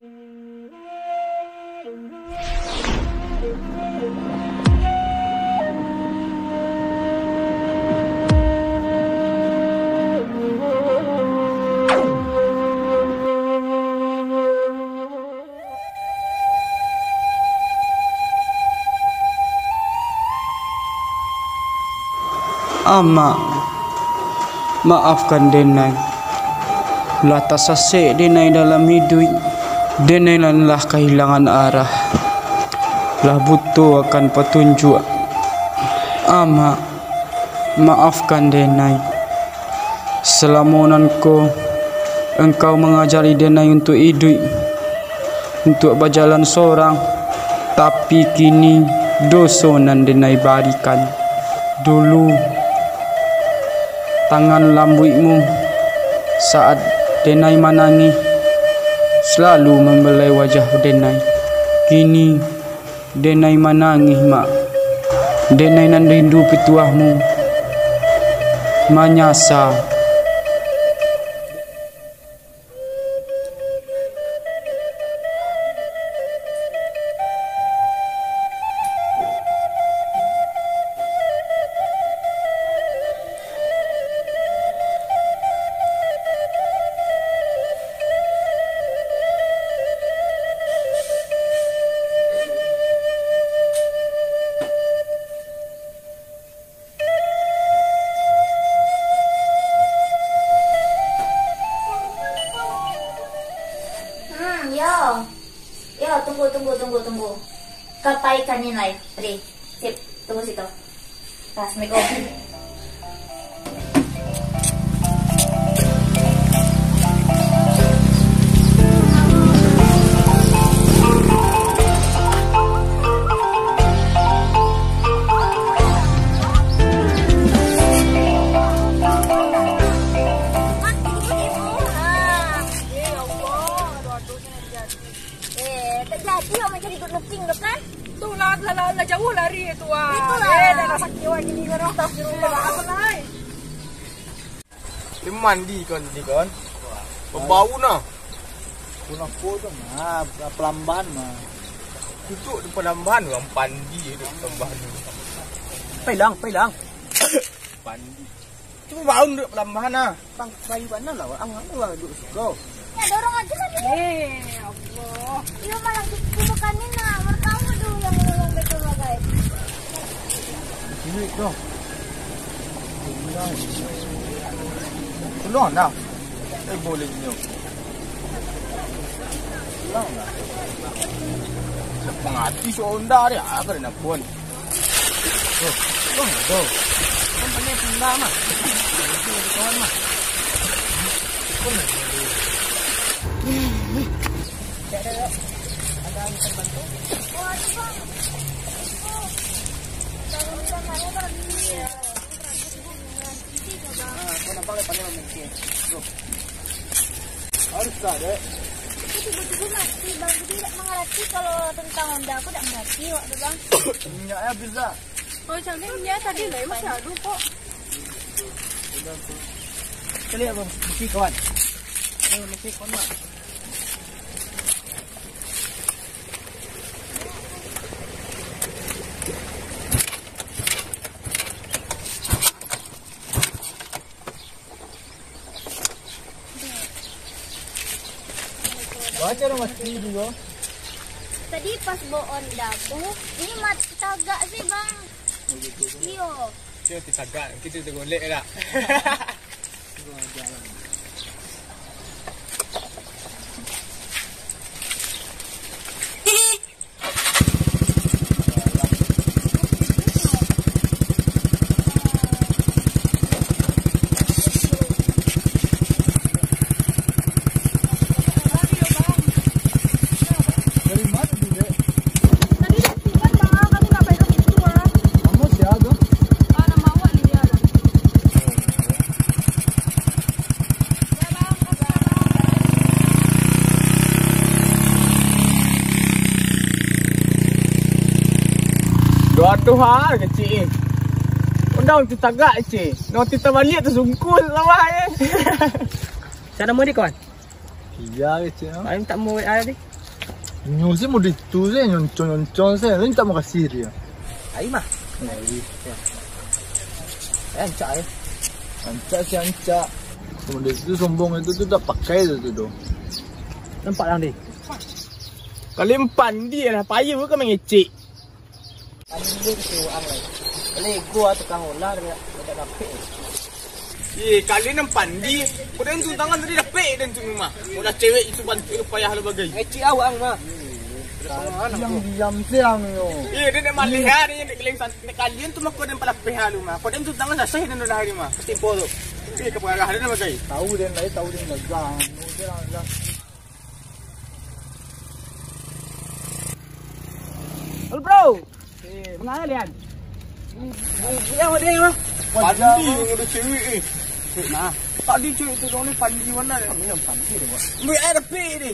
Ama, maafkan Denai. Lah tak sasek Denai dalam hidup. Denai lah kehilangan arah. Lah butuh akan petunjuk. Ama, maafkan Denai. Selamunanku, engkau mengajari Denai untuk hidup, untuk berjalan seorang. Tapi kini dosonan Denai barikan. Dulu tangan lambutmu saat Denai menangis selalu membelai wajah Denai. Kini Denai menangis, mak. Denai nan rindu petuahmu menyasa. Yo, tunggu. Kepaikan ni naik. Pri, sip, tunggu situ. Assalamualaikum. Jadi orang jadi good looking tu kan? Tu lah jauh lari tu ah. Itulah. Dah rasa kiwa gini kau orang tak suruh apa lai. Dia mandi kan ni kan. Berbau nah. Kuna ko tu mah pelamban mah. Duduk di pelamban orang pandi duduk pelamban. Pelang. Pandi. Cuma bau duduk pelamban nah. Bang bayi mana lah ang lah duduk situ. Ya dorong aja kan ni. Allah. Iya malah bukan ni nak. Mertamu tu yang menolong betul lah guys. Ini tu. Tolong dah. Boleh ni. Tolong dah. Pengati sonda dia apa nak pun. Tolong dah. Company pindah mah. Kawan mah. Ada yang terbantu? Oh, bang. Oh. Baru samanya pergi. Kau nampak le pandai mungkin. Harus ada. Tiba-tiba mati bang. Jadi tak mengerti kalau tentang Honda aku tak mengerti waktu bang. Minyaknya bisa. Oh, jangan minyak tadi lah masih ada kok. Kali apa mesti kawan. Mesti kawan mah. Baca rumah sini juga. Tadi pas bawa Honda aku, ini mati tagak sih bang. Iyo. Kita tagak, kita golek lah. Aduh hal kecil. Undang tu tagak cik. Nak kita balik tu sungkul lawak eh. Cara mau di kawan? Iya kecil. Ay tak mau ay di. Nyo sih mau ditulis nyoncon saya, ini tak mau kasih dia. Ay mah. Ancak ay. Ancak. Kemudian itu sombong itu tuh udah pakai itu tuh. Nampak lang di. Kalian pandi lah, payu kan mengecek. Pandi kesuaan ay. Kali gua tukang ular dia dapat. Kalian yang pandi, kau dah tunjuk tangan tadi dapat dan tunjuk mah. Udah cewek itu bantu payah lu bagai. Ngeci awang mah. Yang diam siang yo. Dia nak melihat dia nak keleng kalian tu mah kau dan pala payah lu mah. Kau dah tunjuk tangan dah sah dan dah hari mah. Pasti bodoh. Keparah dia bagai. Tahu dia dah. Halo bro. Mengalir lian. Dia mau dia mah. Pandi udah cewek eh. Nah, Tadi cewek tu dong ni pandi mana ni? kami yang pandi dia buat. Mbak ada pe ni.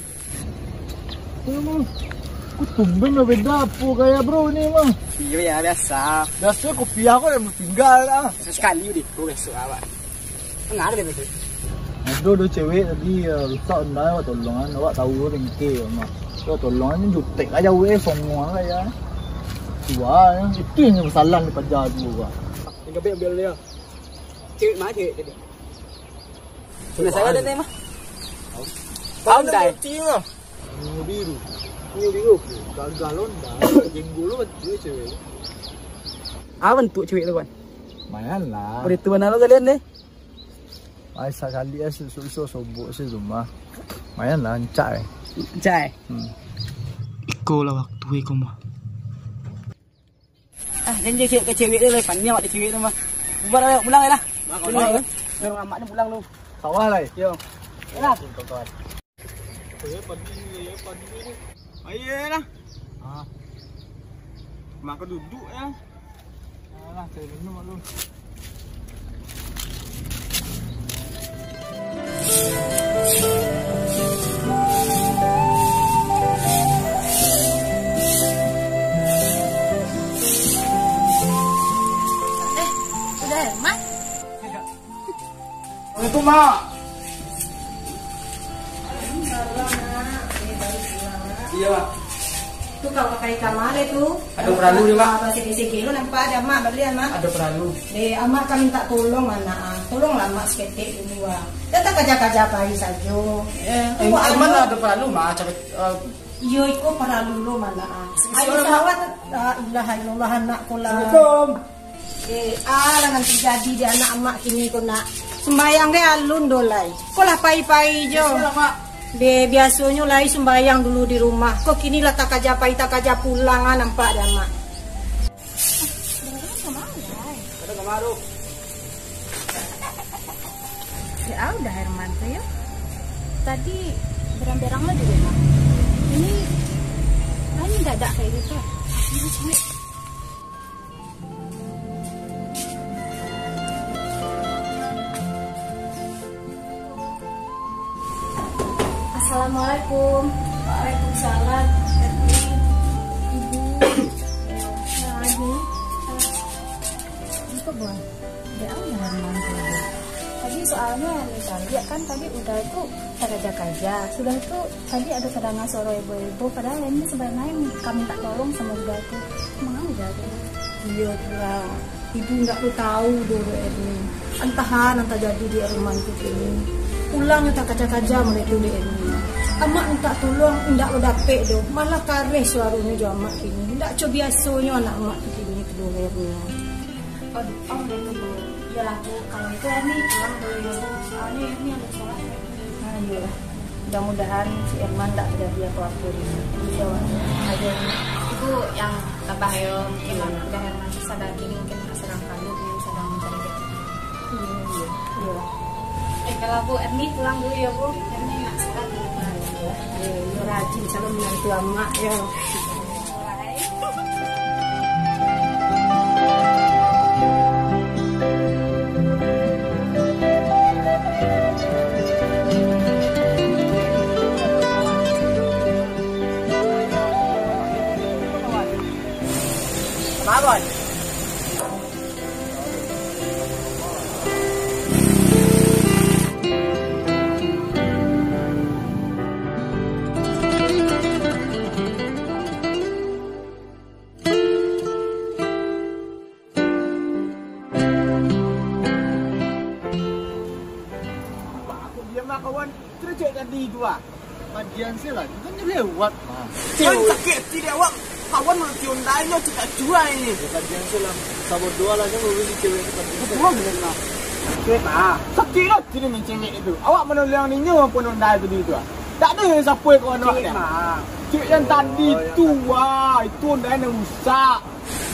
Kau tumben lah beda apa gaya bro ni mah. Iya ya biasa. Biasanya kopi aku yang tinggal lah. Sesekali di bro besok awak. Mengalir dia betul. Ada cewek tadi rusak dah awak tolongan awak tahu ringke mah. Awak tolongan jutek aja weh semua ya. Tua itu yang masalah ni pada dua. Tinggal ambil dia. Cewek mah cewek tadi. Sudah saya ada mah. Tahu dah. Cewek biru. Ini biru. Galon dah. Jenggulu betul cewek. Apa bentuk cewek tu kan? Mayan lah. Beri tuan lo kalian deh. Ay sekali ya susu sobok sih rumah. Mayan lah ancak. Cai. Iko lah waktu iko mah. Ah, janji ke cewek tu lah. Pandai awak di cewek tu mah. Buat ayo pulang lah. Pulang. Orang amak ni pulang lu. Sawah lah. Yo. Yalah. Ayolah. Mak duduk ya. Alah, saya minum lu. Udah Herman? Itu mak. Iya, Mak. Tu kau pakai kamar itu. Ada perahu dia, Mak. Masih di sini nampak ada mak beli mak. Ada perahu. Amak kan minta tolong anak. Tolonglah mak seketik dulu ah. Datang kerja pagi saja. Mana ada perahu, Mak? Yo iko para dulu mana. Ayo sawat ilaha illallah anak kula. Assalamualaikum. Langan terjadi di anak emak kini ko nak. Sembayang ge alun dolai. Ko lah pai-pai jo. Mak. Be biasanya lai sembayang dulu di rumah. Kok kini lah tak aja pai tak aja pulang nampak dah mak. Ada kemaru. Ya udah Herman tuh ya. Tadi berang-berang lo di rumah. Ini nggak ada kayak gitu. Ini cewek. Assalamualaikum. Waalaikumsalam. Ibu. Lagi. Itu boy. Ya udah Herman tuh. Tadi soalnya lihat kan tadi udah itu kerja-kerja. Sudah itu tadi ada cadangan soro ibu-ibu. Padahal ini sebenarnya kami tak tolong sama udah itu. Mau jadi. Iya pula. Ibu nggak tahu dulu ini. Entah jadi di rumah itu ini. Pulang tak kaca-kaca mereka di ini. Amak minta tolong, tidak dapet do. Malah kareh suaranya jo amak kini. Tidak coba biasanya anak amak kini telurnya. Oh dulu. Ya lah Bu, kalau itu ini pulang dulu ya Bu. Soalnya ini ada sholat. Nah iya. Mudah-mudahan si Herman tak terjadi apa-apa ini. Iya aja. Itu yang tambah yo. Emang udah Herman sadar ini mungkin sedang kalut nih sedang mencari rezeki. Iya. Iya. Kalau Bu Erni pulang dulu ya Bu. Erni nggak sehat dulu. Iya, rajin sama menantu amak ya. Babon. dua. Bagian sih lah, kan lewat. Cewek sakit tidak awak. Kawan mau Hyundai-nya kita jual ini. Bagian sih lah. Sabot dua lah kan ngurusi cewek itu. Betul benar lah. Cewek sakit lah jadi main cewek itu. Awak menolong ni nyawa pun Hyundai tadi itu. Tak ada yang siapa yang kawan awak ni. Cewek yang tadi tu itu Hyundai yang rusak.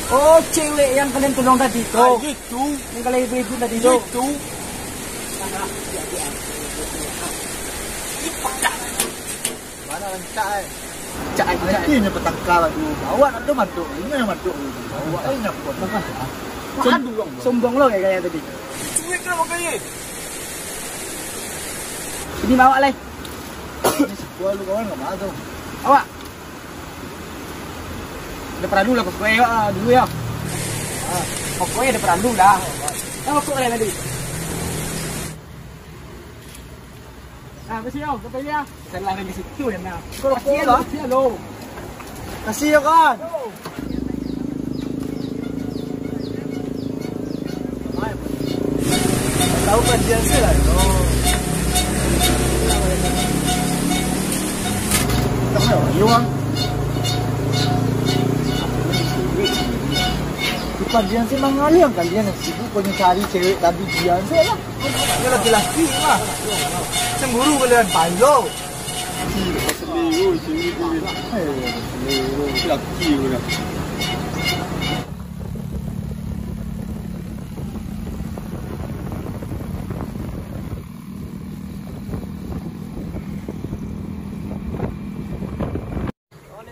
Oh, cewek yang kalian tolong tadi tu. Itu. Yang kalian ibu tadi tu. Itu. Mana lancak cak ini petang kala tu. Awak nak ada maduk. Ini yang maduk. Awak ini nak buat apa? Sombong lo kayak tadi. Cewek kenapa kaya? Ini bawa leh. Gua lu kawan enggak masuk. Awak. Ada perandu lah pokoknya dulu ya. Pokoknya ada perandu dah. Masuk leh tadi. Kasih yo, katanya. Saya lari di situ ya nah. Kasih lo. Kasih ya kan. Tahu kan dia sih lah. Tahu ya, Yuang. Dipandian sih mangali yang kalian sibuk punya cari cewek tadi dia sih lah. Ini laki-laki mah. Cemburu kalian payo. Seliru laki udah.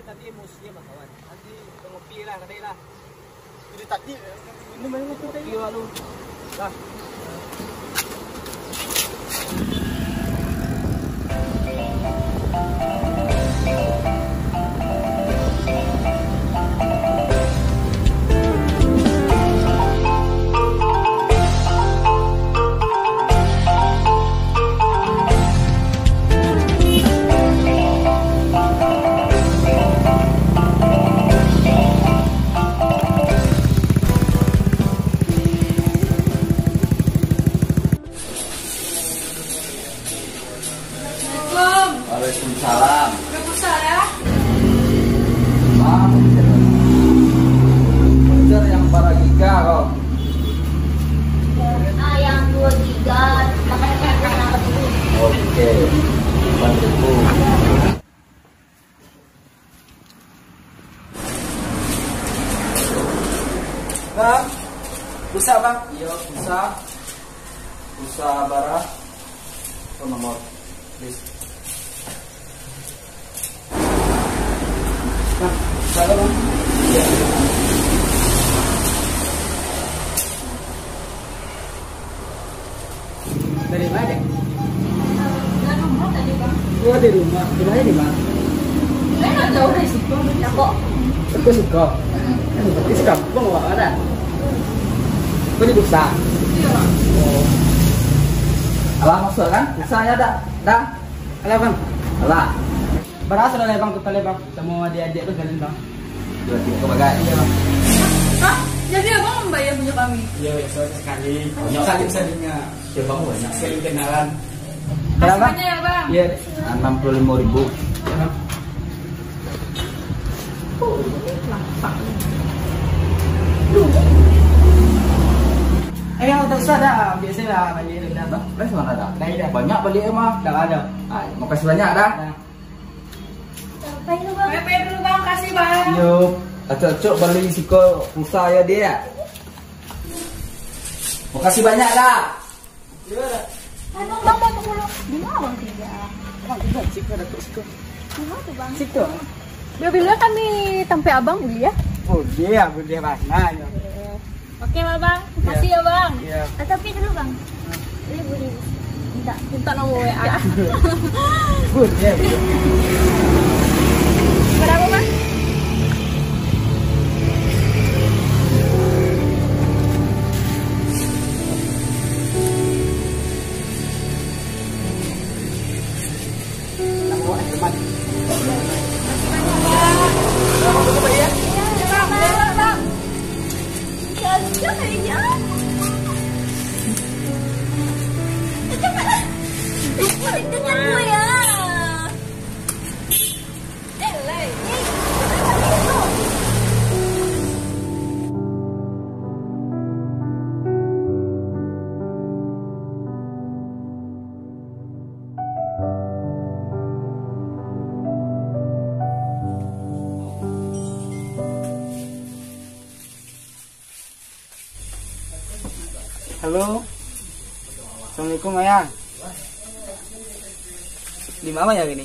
Tadi emosi sama kawan. Nanti ngopi lah katanya lah. Jadi tadi ini main ngopi tadi lalu. Dah. Waalaikumsalam. Waalaikumsalam. Belajar yang para giga kau. Yang 2 giga. Oke. Bantu. Bang, pulsa bang? Iya, pulsa. Pulsa bara. Nomor, please. Bang, salah bang? Iya. Dari mana? Dari rumah tadi bang. Oh, di rumah. Di mana nih bang? Saya nggak jauh dari situ, ya kok. Aku suka. Berarti sekampung wak ada. Kau di bursa? Iya. Oh. Alah masuk kan? Bursanya ada. Dah. Alah bang. Alah. Berasa dah bang total bang. Semua adik-adik tu kalian bang. Berarti kau bagai. Iya bang. Hah? Jadi abang membayar punya kami? Iya, sekali. Banyak kali misalnya. Ya bang banyak sekali kenalan. Masih banyak ya bang? Iya. 65.000. Ya, bang. Ayo tak usah dah. Biasalah balik dah bang. Berapa mana dah? Dah. Banyak balik mah. Dah ada. Makasih banyak dah. Dah. Sampai dulu bang. Bayar dulu bang, kasih bang. Yuk, acok-acok balik siko pulsa ya dia. Makasih banyak dah. Bang, tunggu. Di mana bang tiga? Bang, tidak siko dah siko. Di mana tuh bang? Siko. Bila kami tempe abang beli ya? Oh dia mana ya? Oke lah bang, makasih ya bang. Iya. Tapi dulu bang, boleh minta nomor WA. Good ya. Berapa bang? Dengan gue ya. Halo. Assalamualaikum Maya. Di mana ya ini?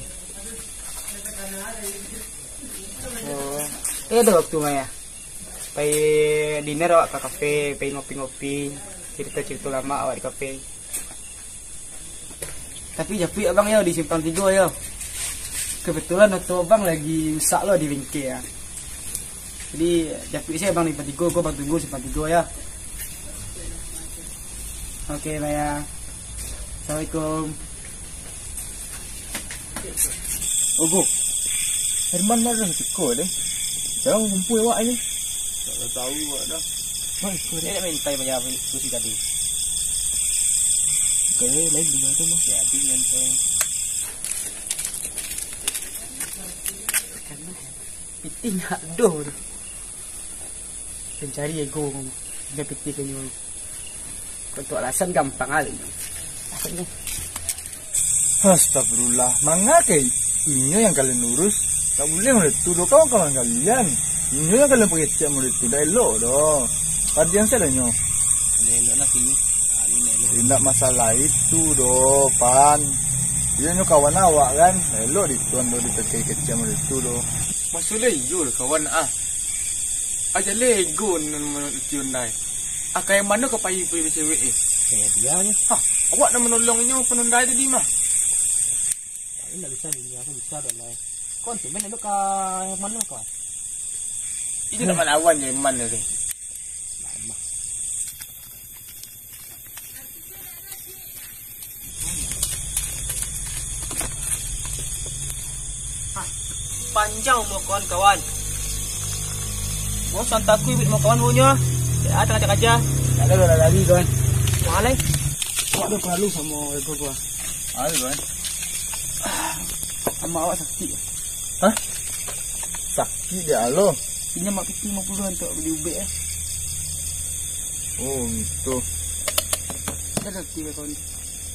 Oh, ada waktu Maya. Pergi dinner awak ke kafe, pergi ngopi-ngopi, cerita-cerita lama awak di kafe. Tapi Japi abang ya di Simpang 3 ya. Kebetulan waktu abang lagi usak lo di bengkel ya. Jadi Japi saya abang di Simpang 3, gua bang tunggu Simpang 3 ya. Oke Maya. Assalamualaikum. Ogo. Herman mana siko deh. Jangan kumpul awak ini. Tak tahu awak dah. Mai, kau nak minta Maya kursi tadi. Kaya lain bila tu mah. Jadi nanti piti nak doh tu. Pencari ego dia piti kenyu. Untuk alasan gampang kali. Akhirnya Astagfirullah. Mangakai inyo yang kalian urus. Tak boleh murid tu do kawan-kawan kalian. Inyo yang kalian pengecek murid tu dah elok doh. Padian saya dah nyo. elok lah sini. Tidak masalah itu doh, Pan. Dia nyo kawan awak kan. Elok di tuan do dipekecek murid tu doh. Masalah iyo lah kawan ah. Aja lego tiundai. Ah kayak mana kau payi pergi cewek eh? Dia ni. Ha, awak nak menolong inyo penundai tadi mah. Ini tak bisa dia aku bisa dah lah. Kau tu mana lu ke mana kau? Itu nak melawan je mana tu. Panjang mau kawan-kawan. Mau santaku ibit mau kawan punya. Ya, tengah aja. Tak ada lagi kawan. Walai. Kau ada perlu sama ekor gua. Ada kan? Sama awak sakit. Hah? Sakit dia lo. Pinjam mak piti 50 untuk beli ubek ya. Oh gitu. Ada sakit kawan.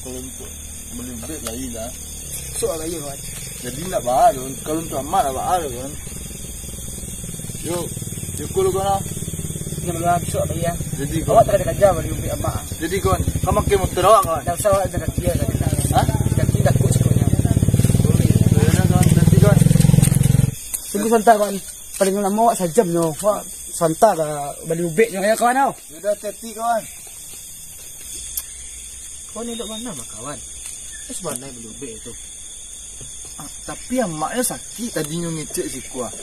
Kalau untuk beli bed lagi lah. Soal ayo kawan. Jadi nak baru. Kalau untuk amat nak baru kan. Yuk, cukup lu kan? Ini malam besok lagi ya. Jadi Awak kawan. tak ada kerja beli ubek amak. Jadi kawan, kau makin motor awak kawan. Tak usah awak ada kerja tadi. Hah? Kaki dah kuat sekolahnya. Boleh kawan, nanti kawan. Sungguh santai kawan. Paling lama awak sejam nyo. Awak santai ke beli ubek nyo ya kawan tau. Sudah hati kawan. Kau ni duduk mana mah kawan? Sebenarnya beli ubek itu. Ah, tapi yang maknya sakit tadi nyo ngecek si kuah.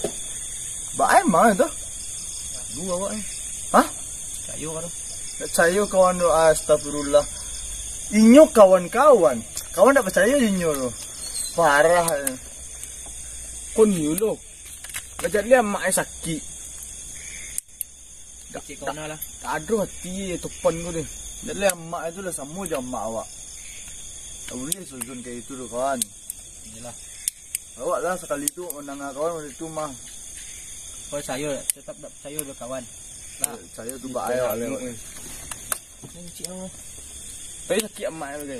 Baik mana tu? Dua awak ni. Hah? Kayu kan tu. Tak percaya kawan tu. Astagfirullah. Inyo kawan-kawan. Kawan tak percaya inyo tu. Parah. Kau ni lo. Belajar dia mak sakit. Cik kau nak lah. Tak ada hati topan tu deh. Jadi mak itu lah sama je mak awak. Tak boleh suzun kayak itu tu kawan. Yalah. Awak lah sekali tu menang kawan itu mah. Kau percaya, tetap tak percaya dia kawan. Lah. Saya tu bahaya awak. Ini cik awak. Tapi sakit mak lagi.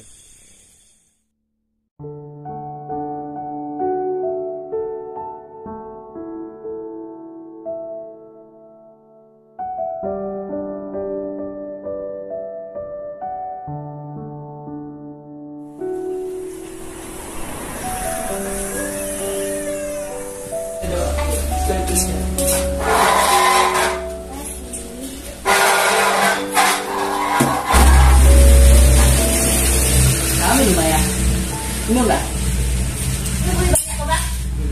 Kami di mana? Minum tak?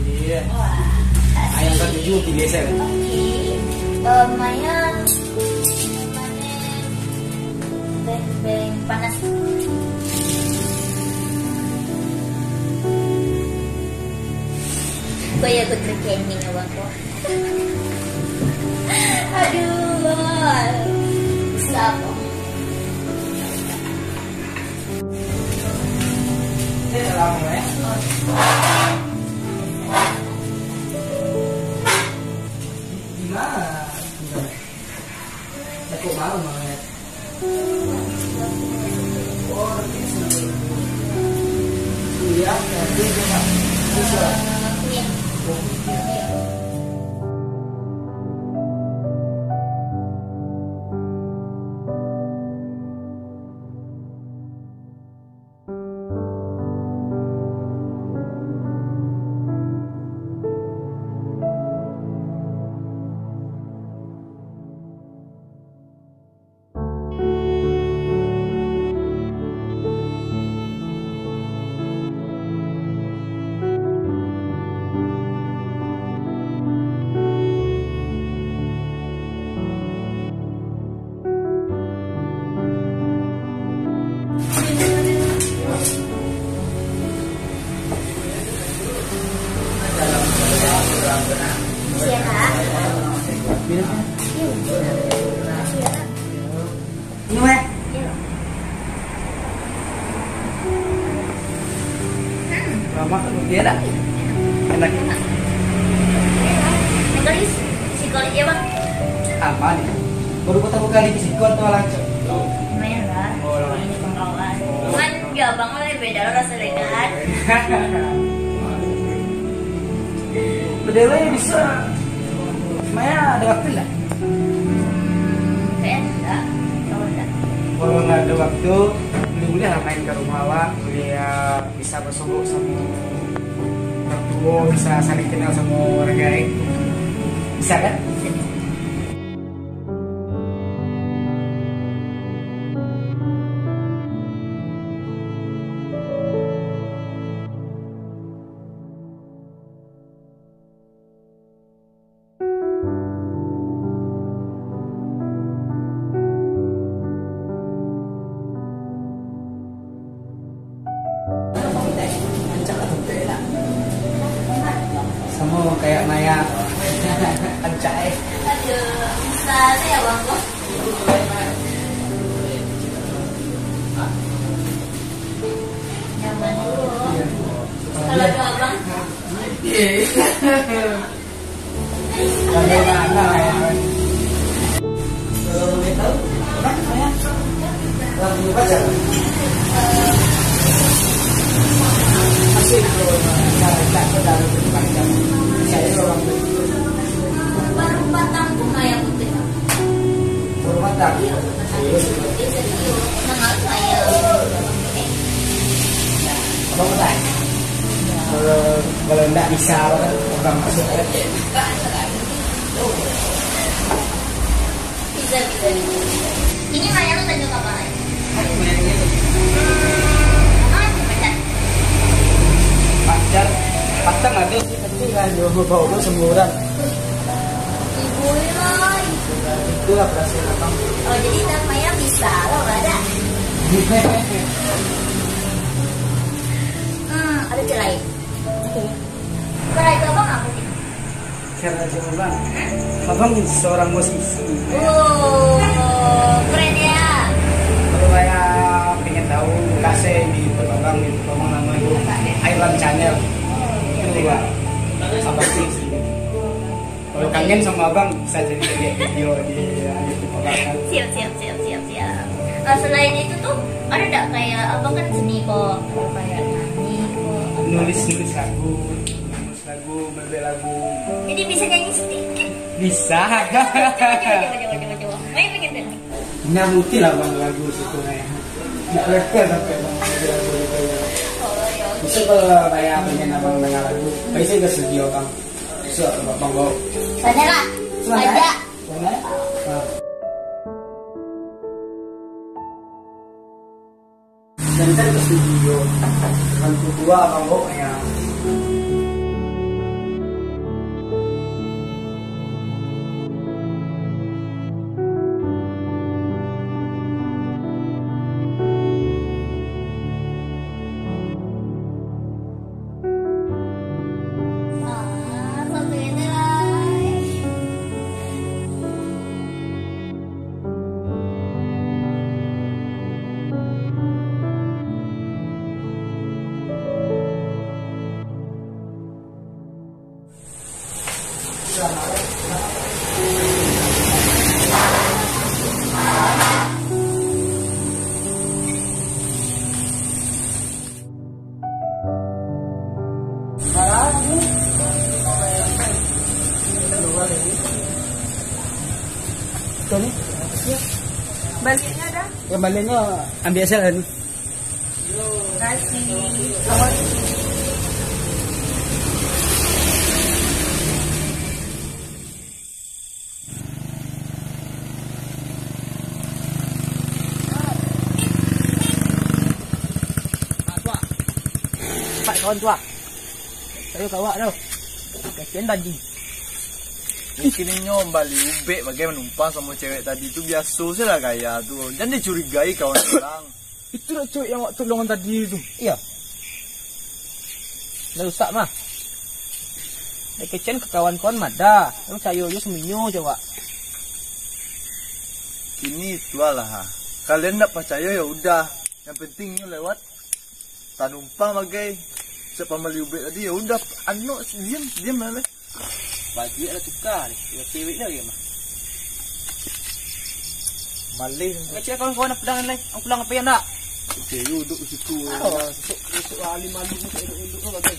Iya. Ayam kan 7 biasa. Maya beng panas. Kaya ikut training awak ko. Aduh, stop. Aku malu banget. Iya, jadi cuma bisa. Iya kak. Ini mah. Lama dia dah. Enak. Enggak psikologi ya bang. Apa nih? Baru ketemu kali di situ atau langsung? Lumayan lah. Ini pengkawan. Cuman ya bang lebih beda lo rasa dekat. Berdua bisa. Maya ada waktu lah. Kayaknya enggak. Kalau enggak. Kalau nggak ada waktu, boleh main ke rumah awak, boleh bisa bersogok sama orang tua, bisa saling kenal sama orang lain. Bisa kan? Sama kayak Maya ancai. Aduh, bisa ya bang kok. Nyaman dulu. Kalau dua bang. Bagaimana ya? Kalau boleh tahu, apa Maya? Lagu pacar? Masih tak pedal macam saya orang Baru 4 tahun tuh Maya putih. rumah tak. Mengal saya. Abang tak. Kalau tidak bisa orang masuk. Bisa. Ini Maya lu tunjuk apa lagi? Pacar, patang ada sih tapi kan bau semburan. Ibu loh. Itulah berhasil abang. Oh jadi dan Maya bisa loh ada. Ada celai. Celai itu abang apa sih? Karena abang, abang seorang musisi. Keren ya. Kalau saya pengen tahu kasih di abang itu abang namanya Island Channel. Itu juga abang sih. Kalau kangen sama abang bisa jadi lihat video di YouTube abang kan. Siap. Selain itu tuh ada nggak kayak abang kan seni kok, kayak nyanyi kok. Nulis lagu, membuat lagu. Jadi bisa nyanyi sedikit. Bisa. Coba. Maya pengen dengar. Nyamuti lah bang lagu situ ya. Diplekel sampai bang lagu itu. Oh ya. Bisa kalau kayak pengen abang dengar lagu, bisa ke studio bang. Bisa bang bawa. Sana lah. Ada. Mana? Dan saya ke studio. Bantu dua bang bawa ya. Sampai nilai. Ini Baliknya ada? ya baliknya ambil sel kan. Kasih. Pak kawan tua. Saya kawak dah. Kasihan tadi. Mungkin balik ube bagaimana menumpang sama cewek tadi itu biasa sih lah gaya tuh. Jangan dicurigai kawan orang. Itu lah cewek yang waktu tolongan tadi itu. Iya. Nggak rusak mah. Kecen ke kawan-kawan mada. Lu sayo seminyo coba. Ini itulah ha. Kalian nggak percaya ya udah. Yang penting lewat tanumpang bagai siapa meliubet tadi ya udah diam lah. Bagi ada tukar, ya cewek lagi mah. Malih. Kecil kawan-kawan pedangan lain. Aku pulang apa ya nak? Okey, duduk di situ. Susuk alim malu untuk elok-elok tu bagai.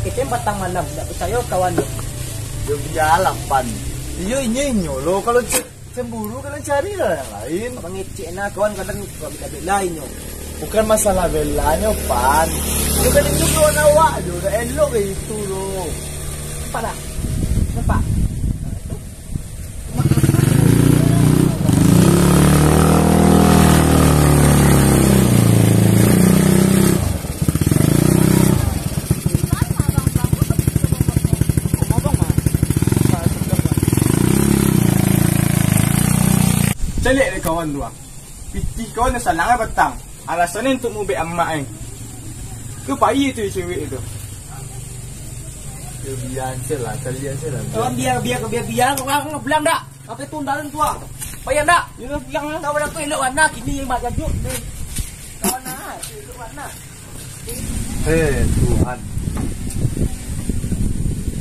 Kecem batang malam, tidak percaya kawan lo. Dia biarlah pan. Inyo lo kalau cemburu kalian cari lah yang lain. Abang ngecek nak kawan kadang bela-belain yo. Bukan masalah belanya pan. Itu kan itu kawan awak je, udah elok itu lo. Nampak tak? Nampak? Celik dia kawan tu ah. Piti kawan dah salang petang. Alasannya untuk mubek amak eh. Ke bayi tu cewek tu. Dia biar je lah, kalian je lah. Kawan biar kau orang bilang dak. Apa tu dalam tu ah. Payah dak? Dia bilang kawan aku elok warna kini mak jajuk ni. Kawan ah, elok warna. Tuhan.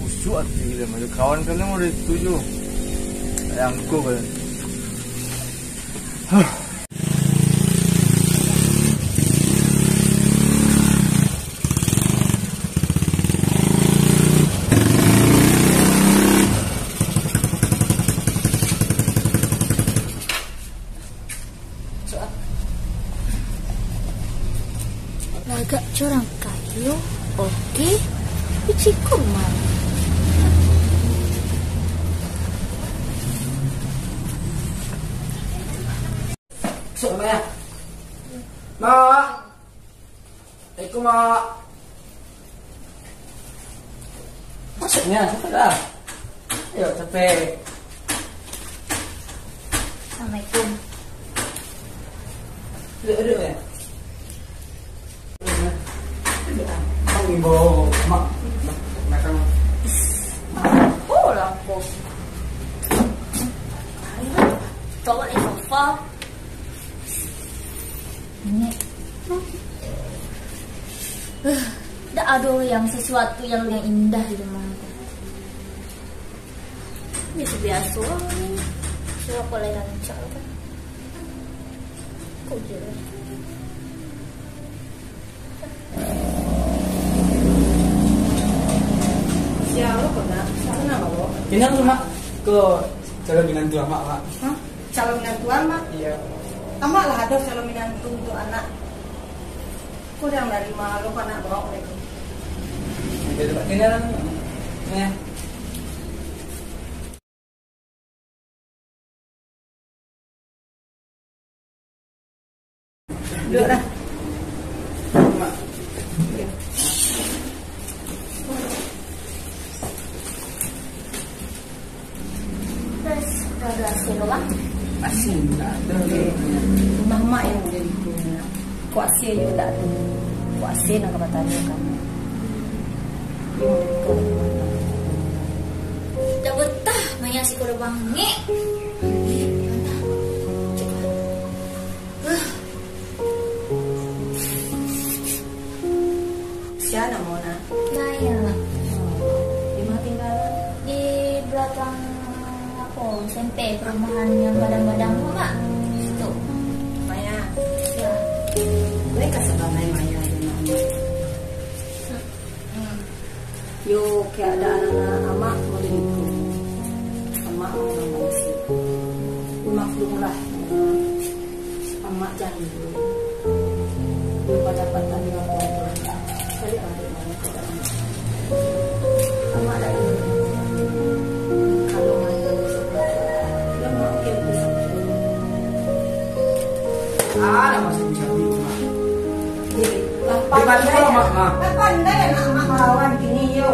Busuk hati dia macam kawan kalian mau dituju. Yang ku kalian. Agak curang kayu, oke, cikur mah. Sok ya. Mak. Assalamualaikum mak. Masuknya sampai dah. Ayo sampai. Assalamualaikum. Duduk ya. Bang ibu mak makan. Oh lah kok. Tahu ni sofa. Ini. Dah ada yang sesuatu yang indah di rumah. Biasa ni. Siapa lagi lancar kan? Kau je. Siapa kau nak? Siapa nama kau? Ini aku mak ke calon menantu mak mak. Hah? Calon menantu amak? Iya. Amak lah ada calon menantu untuk anak. Kau yang dari mana? Kau nak bawa lagi? Jadi pak ini orang ya. Duduk dah. Terus ada hasil lah. Asin tak ada. Rumah mak yang jadi punya. kuasia yo dak tu. Kuasia nak kabatanya kan. Yo ko. Dah betah maya si kuda bangek. Siapa Mona? Maya Di mana tinggal? di belakang apa? SMP perumahan yang badang-badang mak. Situ. Maya. Ya. Mereka sebagai Maya. Yo keadaan anak amak modeliku. Amak orang manusia. Maklumlah. Amak jangan dulu. Lupa dapat tanya apa. Kali ambil mana keadaan. Amak dah dulu. Kalau Maya yang mau kita sampai. Ada masih bisa rumah. Pandai anak mak melawan gini yo.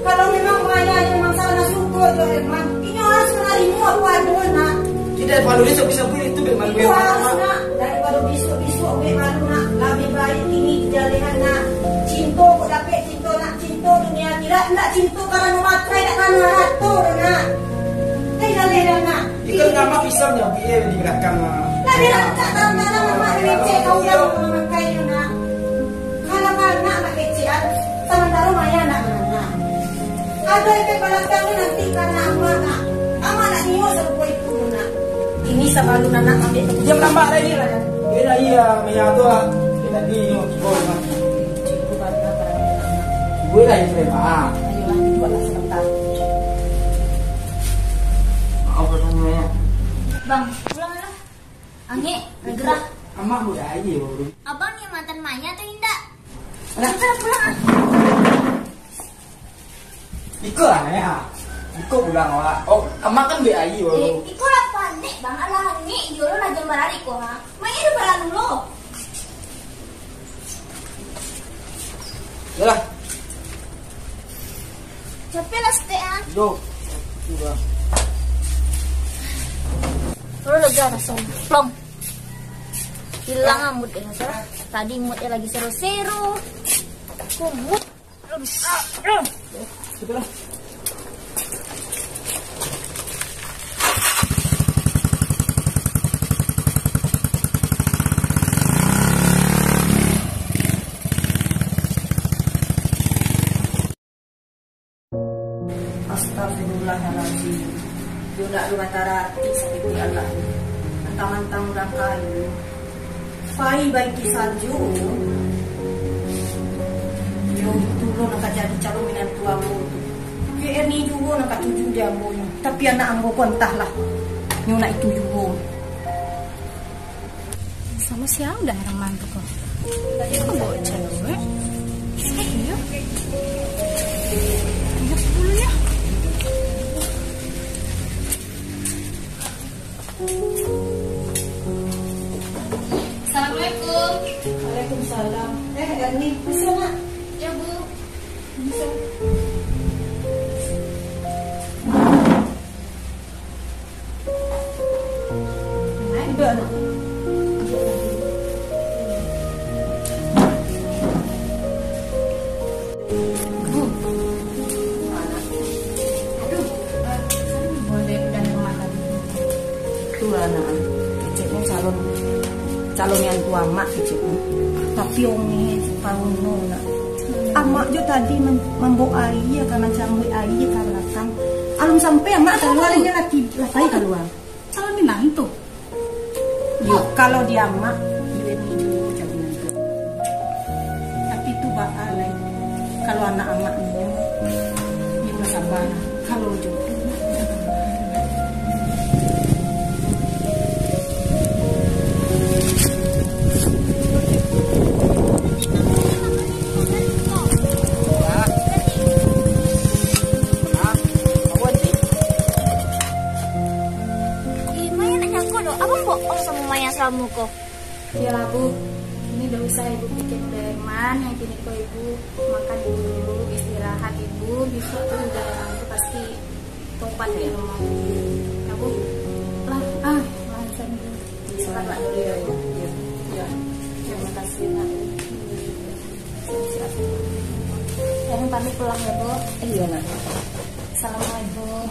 Kalau memang Maya memang salah syukur yo emang. Ini harus menarimu apa adun nak. Tidak malu besok bisa beli itu bagaimana? Itu harus nak. Daripada besok-besok bagaimana nak. Lebih baik ini kejadian nak. Cinta kok dapat cinta nak. Cinta dunia tidak. Nak cinta karena matrai tak karena ratu nak. Ledah nak. Ikan nama pisangnya biar digerakkan. Lagi tak tahu-tahu mak receh kau yang memakai nak. Kalau anak nak kecian, sementara Maya nak mana? Ada efek belakangnya nanti karena amak nak nyo serupa itu nak. Ini sebelum anak ambil Jam lambat lagi lah. Bila iya Maya tu kita di kibol mah. Cikgu bana para anak. Gue lah yang mah. Ayolah dibuatlah sebentar. Maaf katanya. Bang, pulanglah. Angge, gerah. Amak muda aja baru. Abang yang mantan Maya atau Indah? Alah. Pulang. Iko lah ya. Iko pulang lah. Oh, amak kan be aja baru. Iko lah panik bang, alah Angge, jolo lah jam barari ko ha. Maya udah berlalu lo. Yalah. Capek lah setean. Yo. Sudah. Lo lega rasanya. Plong. Hilang mood ya, Mas. Tadi moodnya lagi seru-seru. Kok mood? Sudahlah. Astagfirullahaladzim. Yo nak lu antara hati sakit Allah. Mentang-mentang udah kayu. Fai baiki salju. Yo turun nak jadi calon menantu ambo. Ke ni juga nak tuju dia ambo. Tapi anak ambo ko entahlah. Nyo nak itu juga. Sama siapa udah orang mantu kok? Tadi aku bawa cewek. Iya. Tunggu dulu ya. Assalamualaikum. Waalaikumsalam. Erni, bisa nak? Ya Bu. Bisa. Udah nak. Calon yang tua mak kecil, tapi orang tahu nona. Amak jo tadi membawa air karena cangkui air karena kan. Alum sampai amak keluar dia lagi keluar. Calon menantu. Yo kalau dia mak, dia ni juga jadi nanti. Tapi tu bakal lain. Kalau anak amak ni, dia sabar. Kalau jodoh. Kamu kok? Ya Bu, ini udah usah Ibu bikin delman, yang kini kok Ibu makan dulu, istirahat Ibu, besok tuh udah nanti pasti topan di rumah. Ya Bu, langsung istirahat dulu ya Bu. Ya, terima kasih. Eren pamit pulang ya, Bu. Iya nak. Assalamualaikum.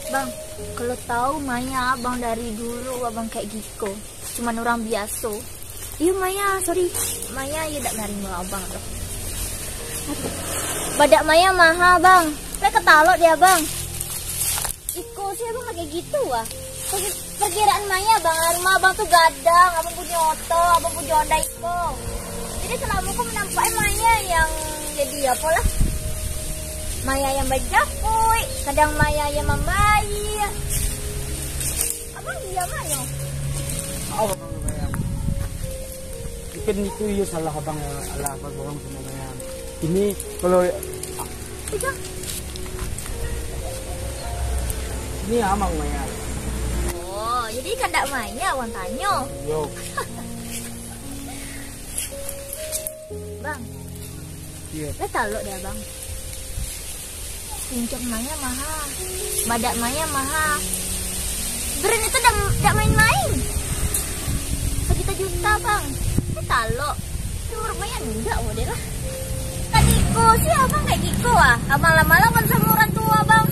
Bang, kalau tahu Maya abang dari dulu abang kayak gitu, cuman orang biasa. Iya Maya, sorry, Maya ya tak menerima abang tuh. Badak Maya mahal bang, saya ketalok dia bang. Iko sih abang kayak gitu ah. Perkiraan Maya bang, rumah abang tuh gadang, abang punya oto, abang punya Honda Iko. Jadi selama aku menampaknya Maya yang jadi apa lah? Maya yang berjapuy, kadang Maya yang membayi. Abang dia Maya. Apa bang Bayang? Mungkin itu ya salah abang ya, Allah apa bohong sama Bayang. Ini kalau Tiga. ini amang Bayang. Oh, jadi kandak Maya orang tanya. Yo. Bang, Iya. lo tahu deh bang. Cincang Maya mahal, badak Maya mahal. Brand itu dak main-main. Sejuta bang. Lo tahu. Nomor Maya enggak model lah. Kan Iko sih abang kayak gitu ah. Abang lama-lama kan sama orang tua bang.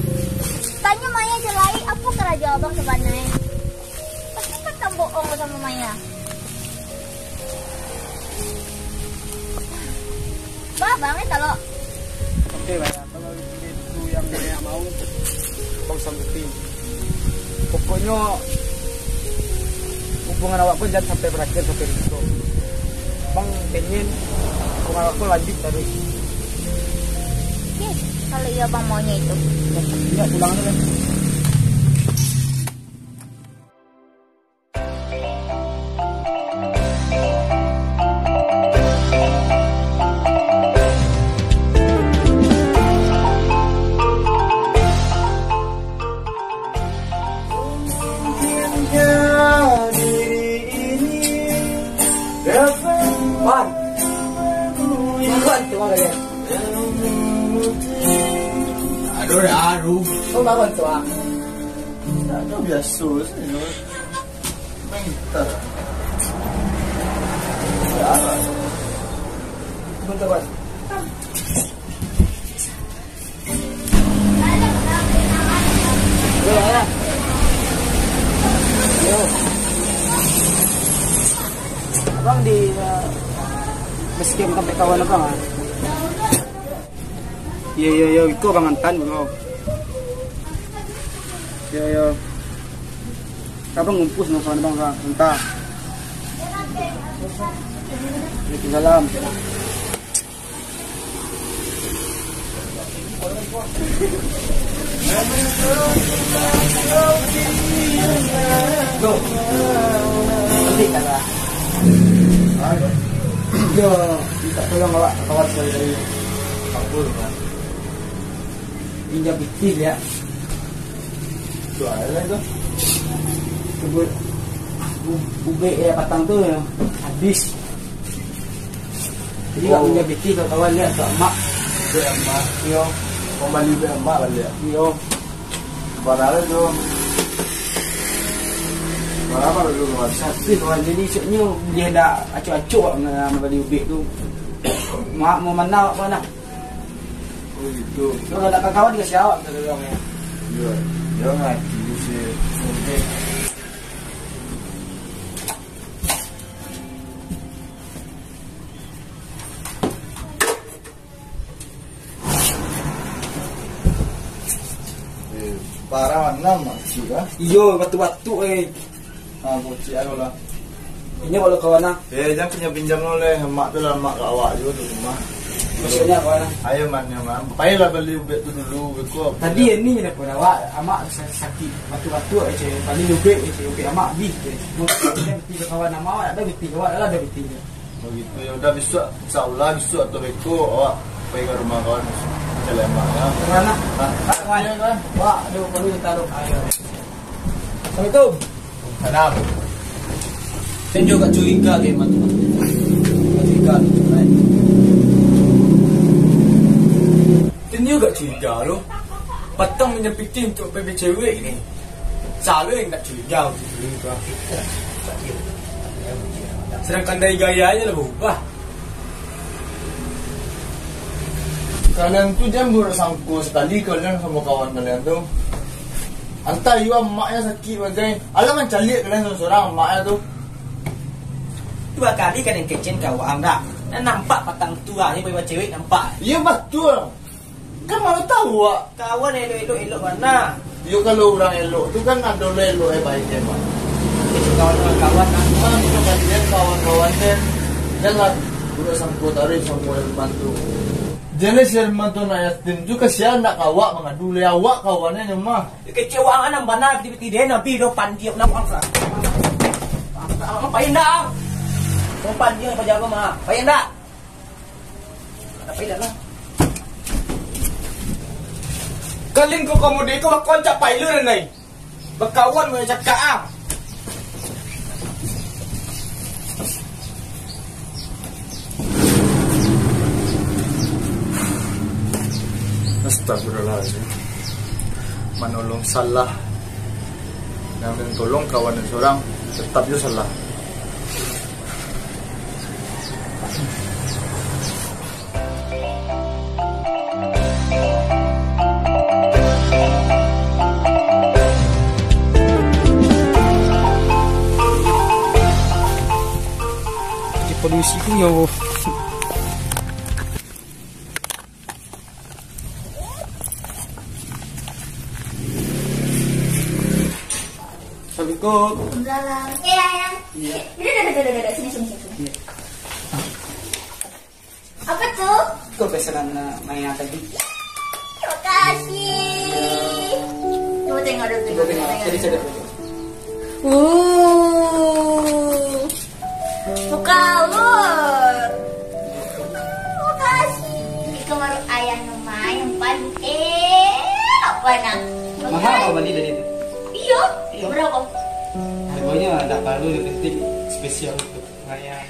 Tanya Maya jelai apa keraja abang sebenarnya. Pasti kan kamu bohong sama Maya. Bang, kalau Oke Bayang, kalau itu yang Bayang mau, abang sanggutin. Pokoknya hubungan awak pun jangan sampai berakhir sampai itu. Bang pengen hubungan awak pun lanjut terus. oke, kalau iya bang maunya itu. Ya pulang aja kan. Wan, Wan, tuh ada ya. Aduh. Oh bangun tuh ah. Aduh biasa sih. Bentar. Bentar Wan. Yo ya. Yo. Abang di basecamp sampai kawan abang ah. Yo, iko bang Antan bang. Yo. Abang ngumpul sama kawan abang bang, entah. Waalaikumsalam. Go. Nanti kata. Yo, minta tolong awak kawan saya dari Kabul kan. Pinjam bikin ya. Soalnya itu. Kebun ube ya patang tuh ya habis. Jadi nggak punya bikin kalau kawan lihat ke emak. Ke emak. Yo, Kembali ke emak kali ya. yo. Padahal itu. Berapa dulu kawan? Satu kawan jadi sebenarnya dia dah acuk-acuk dengan beli ube tu. Mak mau mana awak mana? Oh gitu. Kalau ada kawan dikasih awak kata orang ya. Iya. Dia ngaji sih. Oke. Parah mana masih kan? Iyo batu-batu Ah, bocil aku lah. Ini kalau kawan ah. Jangan pinjam oleh emak tu lah, emak kat awak juga di rumah. Maksudnya kawan ah. Ayo mana man, payahlah beli ubek tu dulu, ubek ku. Tadi ni nak pun awak amak sakit batu-batu aje paling ubek amak bi. Kemudian tiga kawan nama awak ada beti awak ada betinya. Begitu ya udah besok insyaallah besok atau besok awak pergi ke rumah kawan. Selamat ya. Mana? Kawan ya kan? Wah, aduh perlu taruh air. Assalamualaikum. Salam. Saya juga curiga ke teman-teman. Curiga ni. Ini juga curiga lo. Petang menyepitin untuk PB cewek ni. Salah yang tak curiga. Curiga. Sedangkan dari gayanya lah berubah. Kalian tuh jangan bersangkut sekali kalian sama kawan kalian tuh. Entah juga emaknya sakit bagai. Alah mencalik kalian seorang emaknya tuh. 2 kali kan yang kecen kau anda. Nampak patang tua ni bawa cewek nampak. Iya betul. Kan mana tahu Wak. Kawan elok mana? Yo kalau orang elok tu kan ada elok baiknya Pak. Kawan kan. Itu kalian kawan-kawan kan. Jangan bersangkut tarik sama yang bantu. Jenis yang bantu nayatin juga siapa nak kawak mengadu awak kawannya nyemah. Kecewaan ang bana tiba-tiba nabi do pandiok na angsa. Apa indah? Kung pandiok pa jago ma. Pa indah. Apa indah lah. Kalin ko kamu di ko makonca pailu na nay. Bakawan mo sa kaam. Astagfirullahaladzim. Menolong salah. Namun tolong kawan dan seorang tetap juga salah. Polusi ku yo. Assalamualaikum. Ayang. Iya. Udah. Sini. Apa tuh? Kau pesanan Maya tadi. Terima kasih. Coba tengok dulu. Jadi sedap. Suka ulur. Terima kasih. Kemarin ayah nama yang paling apa nak? Mahal apa beli dari itu? Iya. Berapa? Harganya tak perlu, yang penting spesial untuk Maya.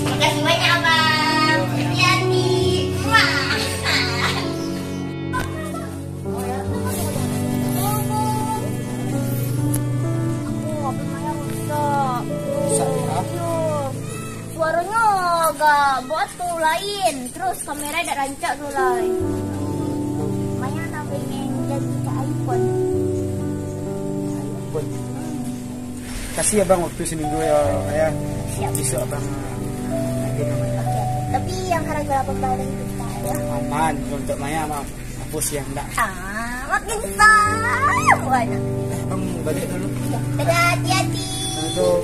Makasih banyak abang. Hati-hati. Suaranya agak buat tuh lain. Terus kamera dah rancak tuh lain. Maya nak pengen jadi ke iPhone. Kasih abang waktu seminggu ya ayah. Siap. Bisa abang Oke. Tapi yang harga 8 itu ya. aman untuk Maya mah. Hapus yang enggak. Makin sayang banget. Abang balik dulu. Dadah, hati-hati. Assalamualaikum.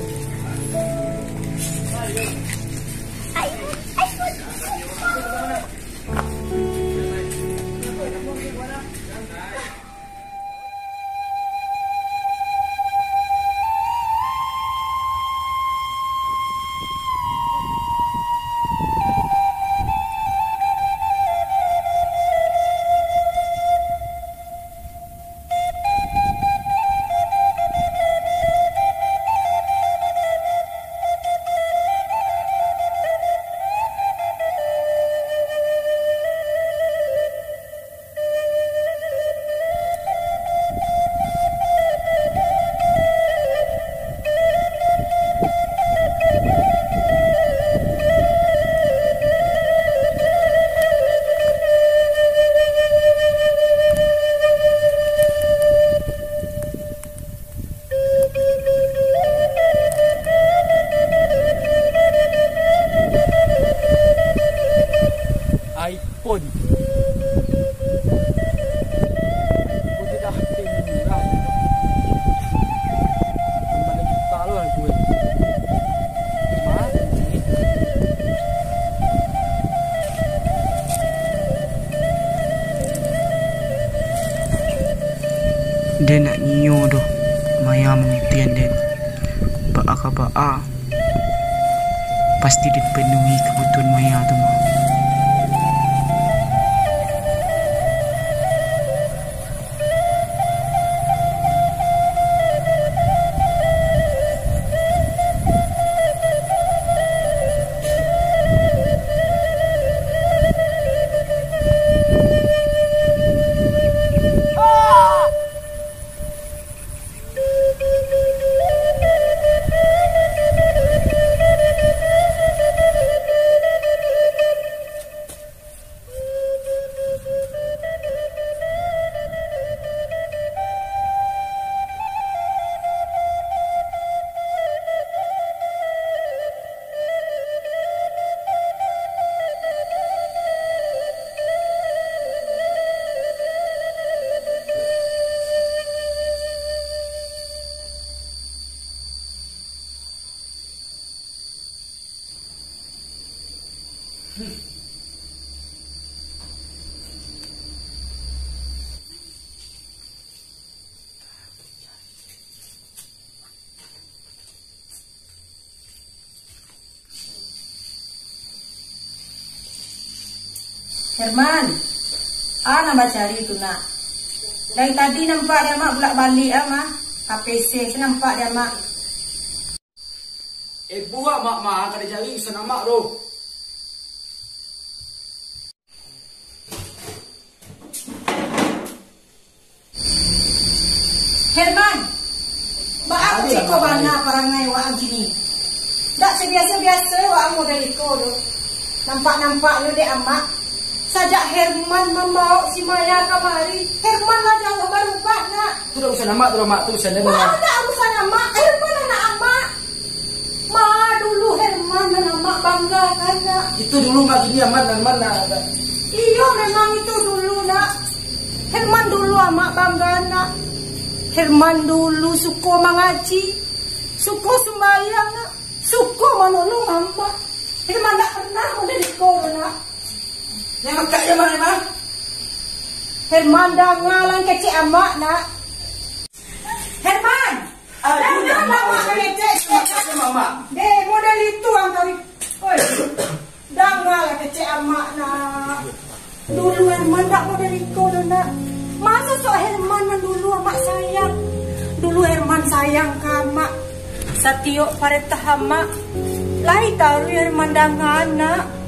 iPhone. Pwede dah tinggal. Balik kita lah gue. Dia nak nyo doh. Maya mengimpian dia. Baa pasti dipenuhi kebutuhan Maya tu mah. Herman, nama cari itu nak. Dari tadi nampak dia mak bolak balik mah. HPC, saya nampak dia mak. Buat mak kada cari sana mak tu. Herman, baak ciko bana parangai waang gini. Tak sebiasa-biasa waang model iko tu. Nampak-nampak yo dek amak. Sajak Herman membawa si Maya kemari. Herman lah jauh berubah nak. Tu dah urusan mak tu mak tu urusan dia. Mak ada urusan amak. Herman anak amak. Ma dulu Herman dan amak banggakan nak. Itu dulu mak gini aman dan mana ada. Iya memang itu dulu nak. Herman dulu amak bangga nak. Herman dulu suka mengaji, suka sembahyang nak, suka menolong amak. Herman tak pernah menderiko nak. Yang makak yang mana mak? Herman dah ngalang kecik amak nak. Herman, dah amak kecik Makasih mama. deh model itu ang kami. Oi, dah ngalang kecik amak nak. Dulu Herman tak menderiko nak. Masa sok Herman dulu amak sayang. Dulu Herman sayang ke amak. Satiok paretah amak. Lai tahu Herman dah ngana.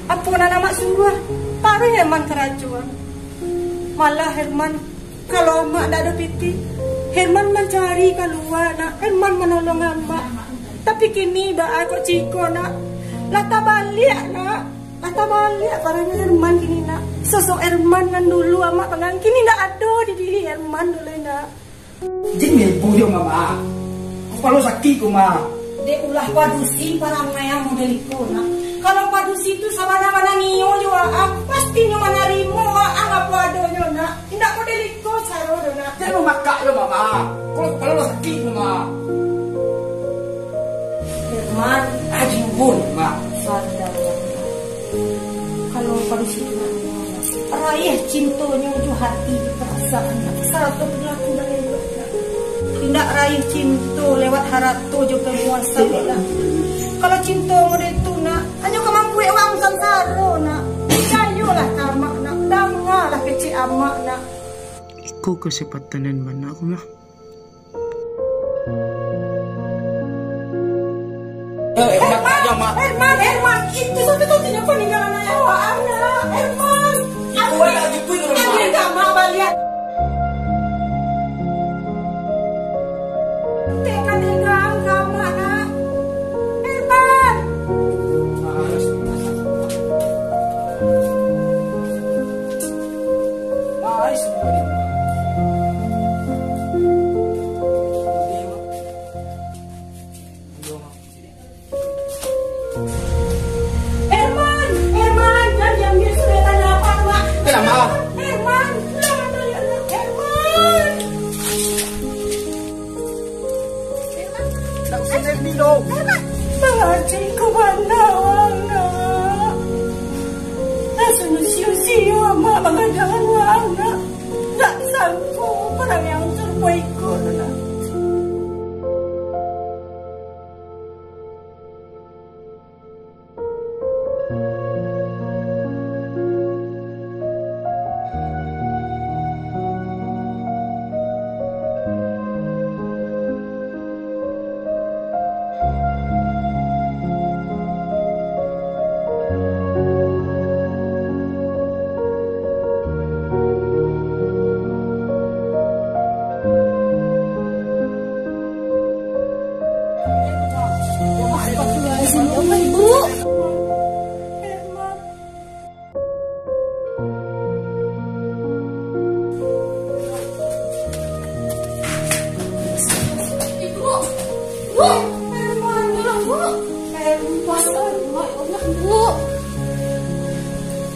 Apa nak amak suruh? Taruh Herman keracuan. Malah Herman kalau amak tak ada piti, Herman mencari keluar nak. Herman menolong amak. Tapi kini dah aku ciko nak. Lata balik nak. Lata balik parahnya Herman kini nak. Sosok Herman kan dulu amak pengang kini tak ada di diri Herman dulu nak. Jadi buyong mama. Kepala sakit ku mak. Dek ulah padusi parang yang model itu nak. Kalau padusi itu sama mana ngiyo juga pastinya manarimo apa adanya nak. Tidak model itu saro nak. Jangan makak lo mama. Kepala sakit ku mak. Herman Aji pun mak. sadar. Kalau padusi itu nak raih cintanya ujung hati perasaan satu perilaku dan elok nak. Tidak raih cinta lewat harato juga muasa nak. Kalau cinta model itu nak hanya kemampuan orang samsara nak. Percayalah kamak nak. Dangalah kecil amak nak. Iku kesempatan dan mana aku mah. Herman, itu satu-satunya peninggalan ayah waang nak. Herman, ambil kamak balik. Tega-tegaan kamak nak. Herman. Herman, jangan dia sudah tanya apa mak. Kenapa? Herman, jangan tanya nak. Herman. Tak usah jadi dong. Mengaji ke mana wang nak? Rasanya siu-siu amak mengadaan wang nak. Tak sanggup orang yang terbaik nak.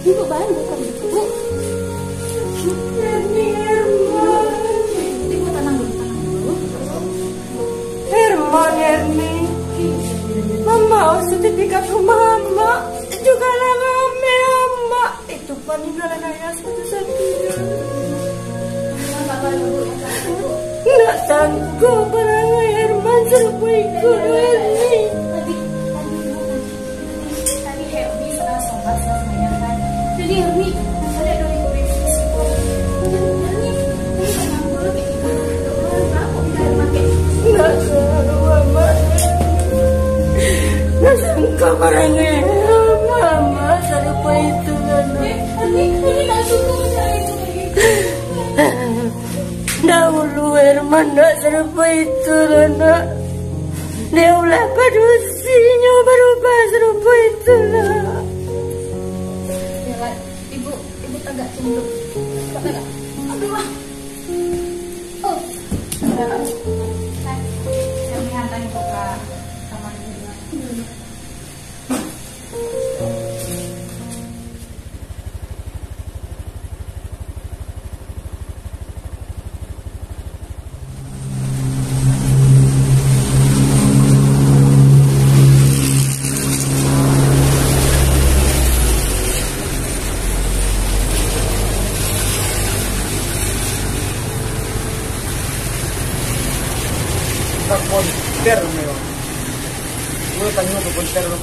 Ibu bangun kan Bu. Ibu tenang dulu. Herman, Mama, sertifikat rumah Mama juga rame Mama. Itu peninggalan ayah satu-satunya. Nggak sanggup berangai Herman serba ikut ini. Tadi Hermi serah sobat sama kan. Jadi Hermi orangnya. Mama serupa itu Nona. Dahulu Herman tak serupa itu Nona. Dia ulah padusinya berubah serupa itu lah. Ibu tegak tunduk. Tegak. Aduh. Oh. Kami hantar ibu ke kamar dulu. Konter memang. Gue tanya ke konter lo.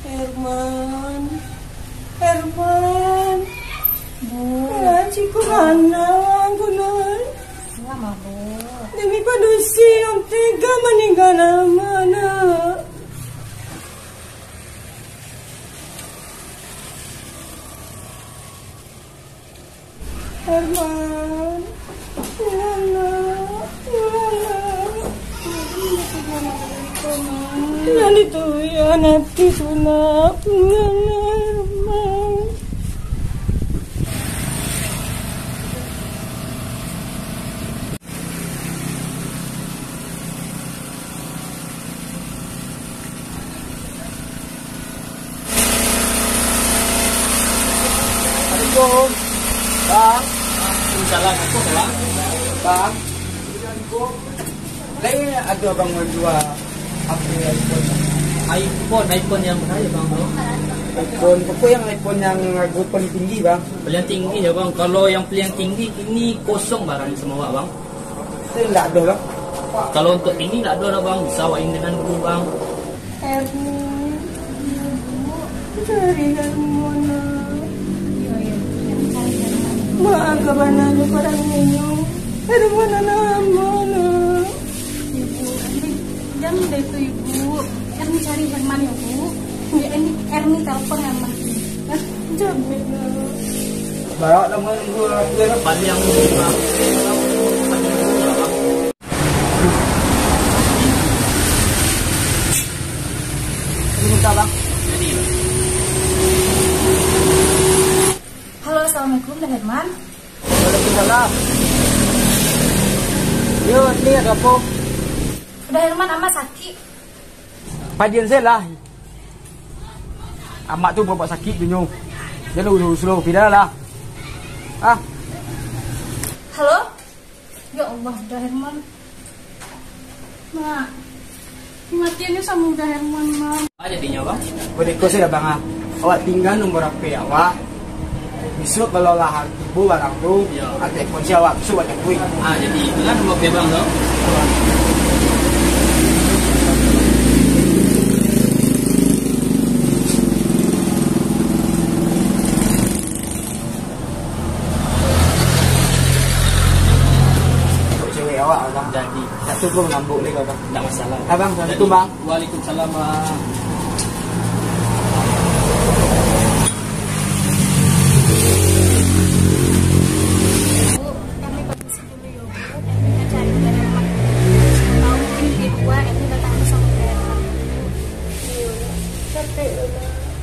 Herman. Bu, ciku mana gunon? Lama bu. Demi padusi yang tega meninggal mana? Herman, yang itu ya nanti sunap, Herman. Assalamualaikum. Bang. Salam aku Bang. Bang. Lain ada abang menjual iPhone yang mana ya Bang? iPhone. Pokok yang iPhone yang harga paling tinggi bang. Paling tinggi ya Bang. Kalau yang paling tinggi ini kosong barang semua Bang. Itu enggak ada bang. Kalau untuk ini enggak ada Bang. Bisa wain dengan dulu Bang. Herman, cari Herman. Maaf kabanan ko parang ninyo. Pero mana mana. Jangan deh itu ibu. Erni cari Herman ya bu. Ya ini Erni telepon Herman. Jamin na. Bawa nama gue Paling yang tinggi Bang. minta bang. Halo, assalamualaikum, Dah Herman. Waalaikumsalam. Yo, ini ada apa? Dah Herman, ama sakit. Padian saya lah. Amak tu bapak sakit dunia. Jangan usul pindah lah. Ah, Halo? Ya Allah, Dah Herman. Mak, kematiannya sama Dah Herman, Mak. Apa jadinya Bang? berikut saya bang. Awak tinggal nomor HP awak. Besok kalau lah ibu barang tu, Ya. ada telepon si awak, besok baca kuih. Jadi itu kan nomor Bang Bang. Cewek awak bang. Jadi Satu pun ngambuk lagi bang. tidak masalah. Abang, Assalamualaikum bang. Waalaikumsalam Bang. Bu, kami permisi dulu ya, Bu. Erni cari Dah Herman. Tahu mungkin di dua, Erni datang sama Dah Herman.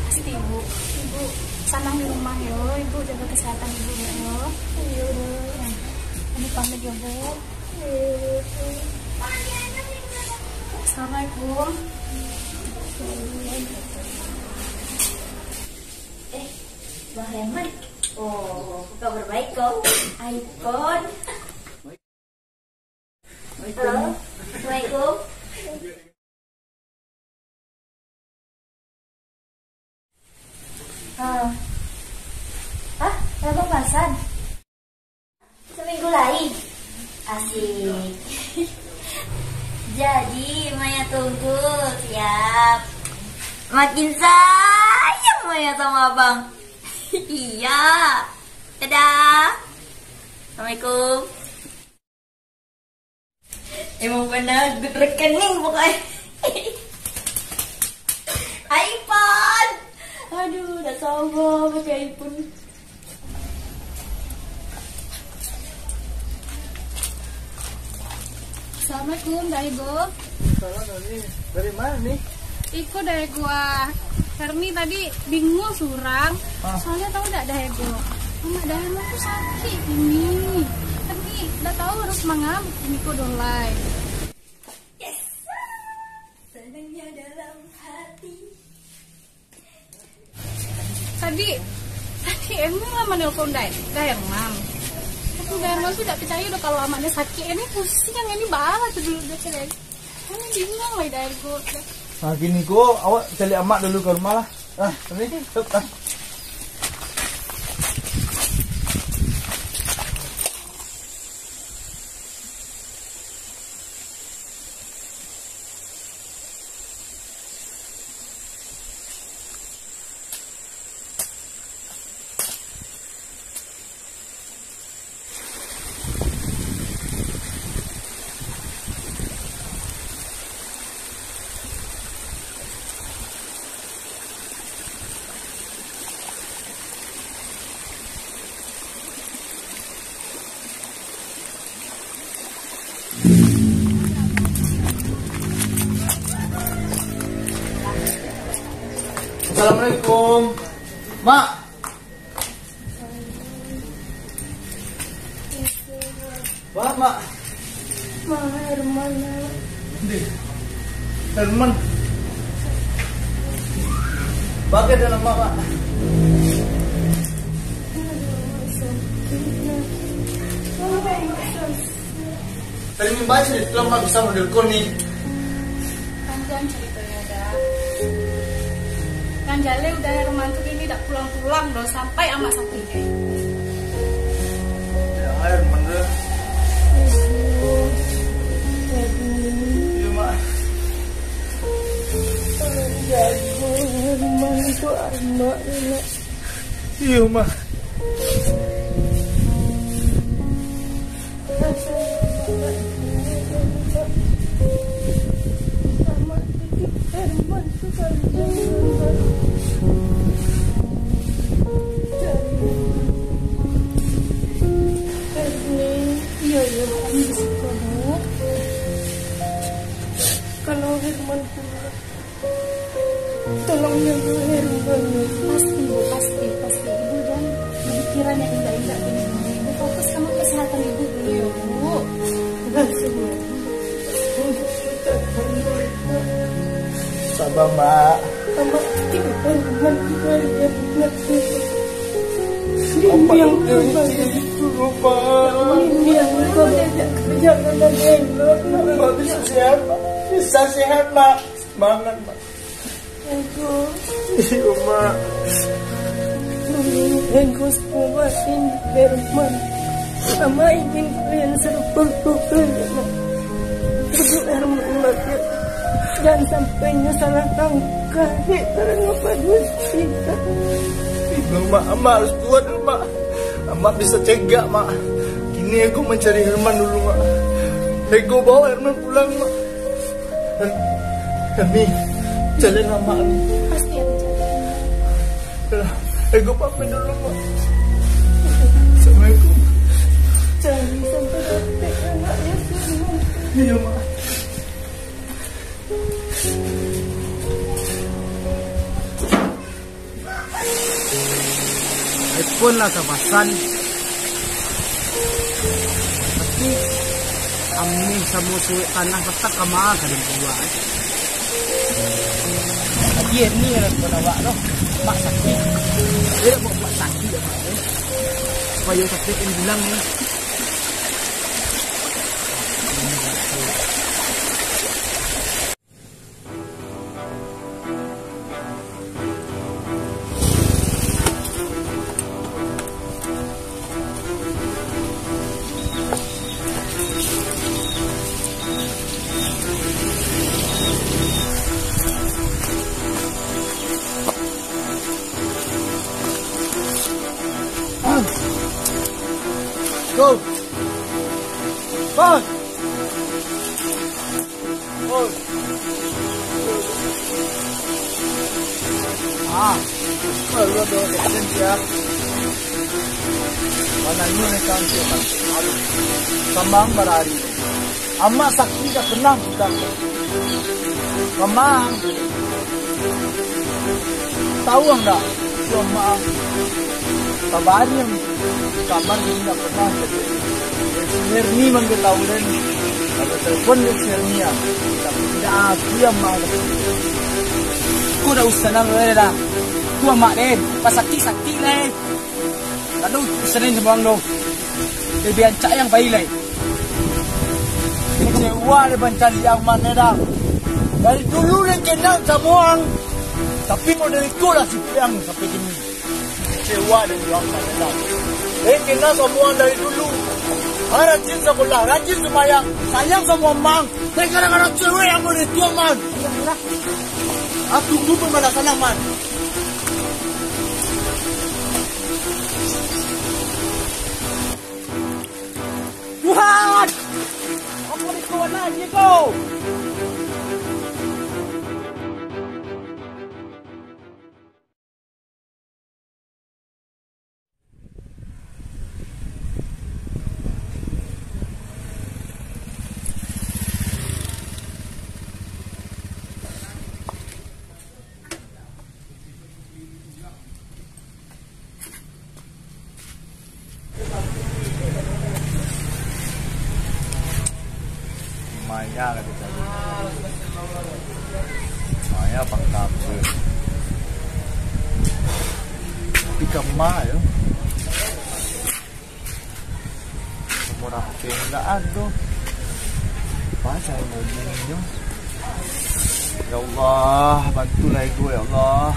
Pasti Ibu. Ibu senang di rumah yo. Ibu jaga kesehatan Ibu ya yo. Ya. Kami pamit ya Bu. Assalamualaikum. Bang Herman, oh kabar baik kok. iPhone. Halo, Assalamualaikum. Abang Hasan. Seminggu lain. Asik. Jadi Maya tunggu, siap. Makin sayang Maya sama abang. Iya. Dadah. Assalamualaikum. Emang benar good rekening pokoknya. iPhone. Aduh, udah sombong pakai iPhone. Assalamualaikum, Daigo. Salah nih. Dari mana nih? Iko dari gua. Hermi tadi bingung surang. Soalnya tahu enggak Daigo? Mama Daigo tuh sakit ini. Hermi udah tahu harus mangam. Ini kok dolai. Yes. Senangnya dalam hati. Tadi emang lama nelpon Dayang. Aku Dayang tuh tidak percaya udah kalau amaknya sakit. Ini pusing yang ini banget tuh dulu udah cerai. Ini bingung lah Dayang. Nah gini kok, awak cari emak dulu ke rumah lah. Ini, Assalamualaikum, Mak. Wah, Mak. Herman. Herman. Pakai dalam Mak. Tadi membaca itu Mak bisa model nih. Panjang ceritanya dah. Kan Jale udah Herman tuh ini tidak pulang-pulang loh sampai amat sakitnya. Ya, Herman deh. Iya, Mak. Herman itu anak. Iya, Mak. Kalau Herman pulang, tolong jaga Herman. Pasti ibu dan pikiran yang indah-indah ini. Ibu fokus sama kesehatan ibu dulu ya Bu. Sabar, Mak. Sama Herman juga yang ngerti. Yang dulu, Mak. Yang kerja dengan elok. Mak bisa sehat, Mak. Bisa sehat, Mak. Semangat, Mak. Iya, Mak. Aku sepuasin Herman. Sama ingin kalian seperti itu Herman lagi. Jangan sampai salah tangkap karena pada kita. Mak, harus kuat, Mak. Mak bisa cegah, Mak. Kini aku mencari Herman dulu, Mak. Aku bawa Herman pulang, Mak. Hermi, jalan sama nih. Pasti aku jalan. Aku pamit dulu, Mak. Assalamualaikum. Jangan sampai sampai anaknya Herman. Iya, Mak. iPhone lah kawasan. Tapi kami sama sulit tanah petak kama kadang buat. Dia ni yang bawa loh, mak sakit. Dia mau mak sakit apa? Supaya sakit yang bilang ni. Go. Bang. Oh. Perlu ada dia. Mananyo ni kan siya Kamang barari. Amma sakti ka kenang kita. Kamang. Tahu enggak? Cuma kabari yang kamar ini enggak pernah. Serni mangga tahu dan ada telepon di Sernia. Tapi tidak aku yang mau. Ku dah usah nang dah. Ku mak den, pas sakti leh. Lalu sering semang lo. Lebih ancak yang baik leh. Kecewa ni bancan yang mana dah. Dari dulu ni kenal semua. Tapi model itu lah si Piang sampai kini. Kecewa ni yang mana dah. Kenal semua dari dulu. Rajin sekolah, rajin semayang, sayang sama mang. Tapi kadang-kadang cewek yang model itu man. Aku tunggu pada sana man. Tuhan! Apa ni kawan lagi kau? Maya lah kita. Maya pangkap. Pikam mayo. Murah kendaraan tu. Baca mobilnya. Ya Allah, bantulah ibu ya Allah.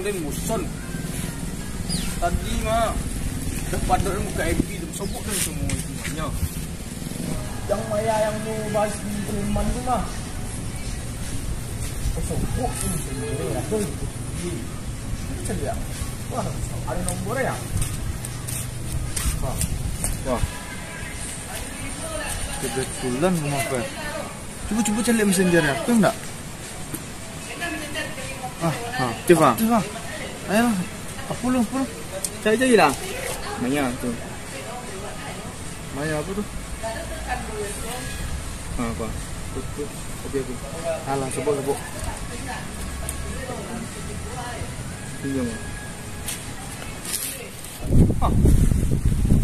Muson. Tadi mah depan dari muka MP tu sobok dan semua semuanya. Yang Maya yang tu bahas di Preman tu mah. Sobok tu sendiri lah tu. Macam dia. Wah, ada nombornya ya? Wah. Kebetulan rumah kan. Cuba cari messenger apa enggak? Tiba. Ayo, apa lu? Cari lah. Maya tu. Maya apa tu? Apa? Kopi. Alah, sebut. Iya mah.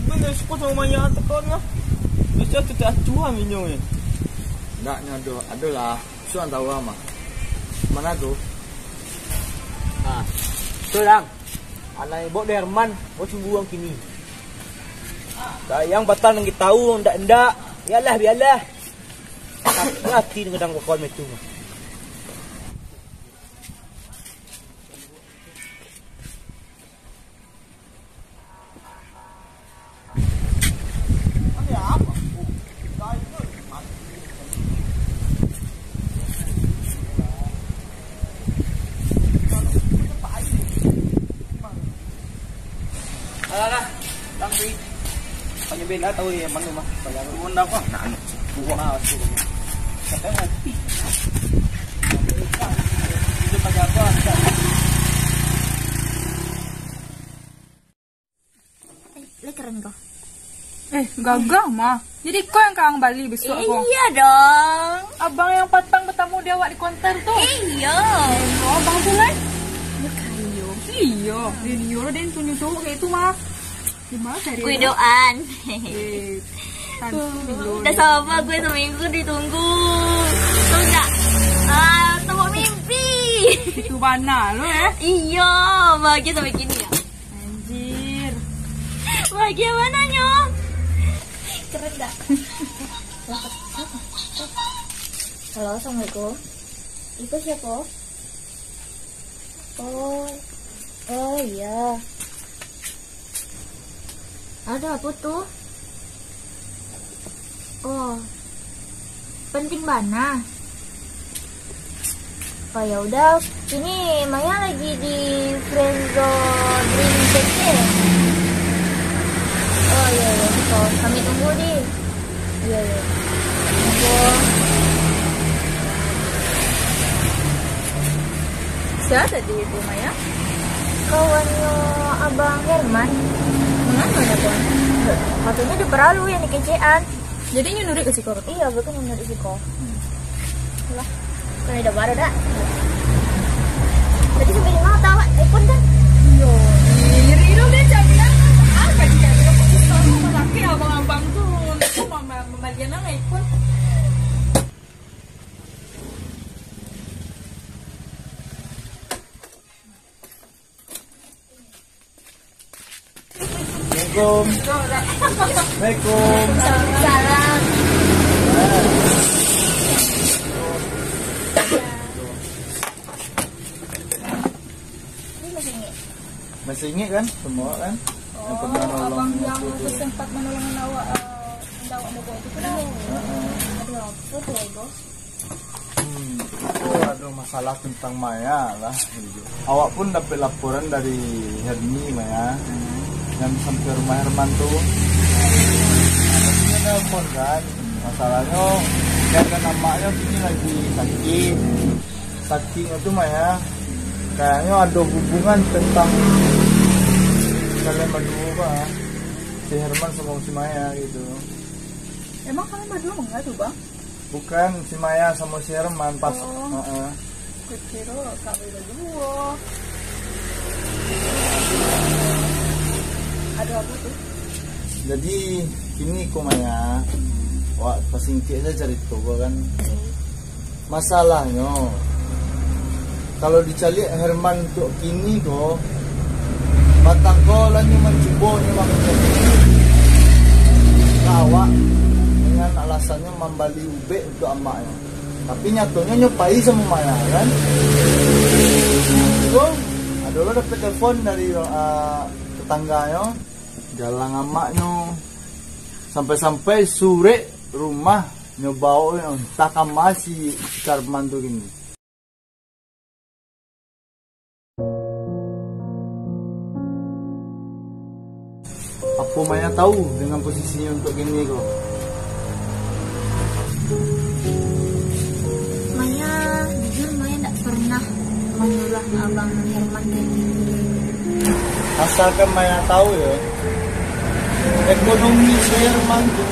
Benar suka sama Maya tekon mah. Bisa tidak cuan minyak ni. Enggak nyado, adalah. Suan tahu mah. Mana tu? Terang. Anak ibu Derman, mau buang kini. Yang batal yang kita tahu, ndak. Biarlah. Hati dengan wakon itu. Bela tahu yang mana mah. Bayar pun dah apa? Nak buang asu. Kata kopi. Itu pakai apa? Keren kau. Gagah mah. Jadi kau yang kang Bali besok kau. Iya dong. Abang yang patang bertamu dia awak di konter tu. Iya. Abang tu lah. Ya kayu. Iya. Dia lo dan tunjuk kayak itu mah. Gimana cari? Kuidoan. Udah Udah sama gue seminggu ditunggu. Tahu nggak? Temu mimpi. Itu mana lo ya? Iya, bahagia sampai gini ya. Anjir. Bagaimana Keren dah. Halo, assalamualaikum. Itu siapa? Oh iya. Ada apa tuh? Oh, penting mana? Oh ya udah, ini Maya lagi di friendzone dream chat. Oh iya, so, kami tunggu di. Iya. Tunggu. Siapa tadi Ibu Maya? Kawannya Abang Herman. Mana ya Bang? Katanya di Peralu yang di kecean. Jadi nyuruh ke Siko? Iya, betul nyuruh ke Siko. Lah, kan udah baru dah. Tadi sampai di mana tahu? Pun kan? Yo, iri dong dia jadinya. Apa jika dia kok sama laki abang-abang tuh sama pembagian nama ikut. Assalamualaikum. Salam. Masih ingat kan semua kan? Yang pernah nolong Abang yang aku tuh. sempat menolong awak bawa itu kan? Aduh, apa tuh Bos? Oh, ada masalah tentang Maya lah. Awak pun dapat laporan dari Hermi Maya. Yang sampai rumah Herman tuh. Dia nelfon kan. Masalahnya karena namanya ini lagi sakit. Sakitnya tuh Maya. Kayaknya ada hubungan tentang kalian berdua Pak. Si Herman sama si Maya gitu. Emang kalian berdua enggak tuh Bang? Bukan si Maya sama si Herman pas. Kira kami berdua. Ada apa tuh? Jadi ini kok Maya, wah pasingki aja cerita gua kan. Masalahnya kalau dicari Herman untuk kini kok batang kau lanjut mencoba ni maksudnya awak dengan alasannya membali ube untuk amaknya, tapi nyatanya nyopai sama Maya kan. So, ada lo dapat telepon dari tetangganya, galang amaknya, sampai-sampai sore rumah nyobao yang tak masih Herman tuh gini. Apa Maya tahu dengan posisinya untuk gini kok? Maya, jujur Maya tidak pernah menyuruh Abang Herman kayak gitu. Asalkan Maya tahu ya, ekonomi Herman tuh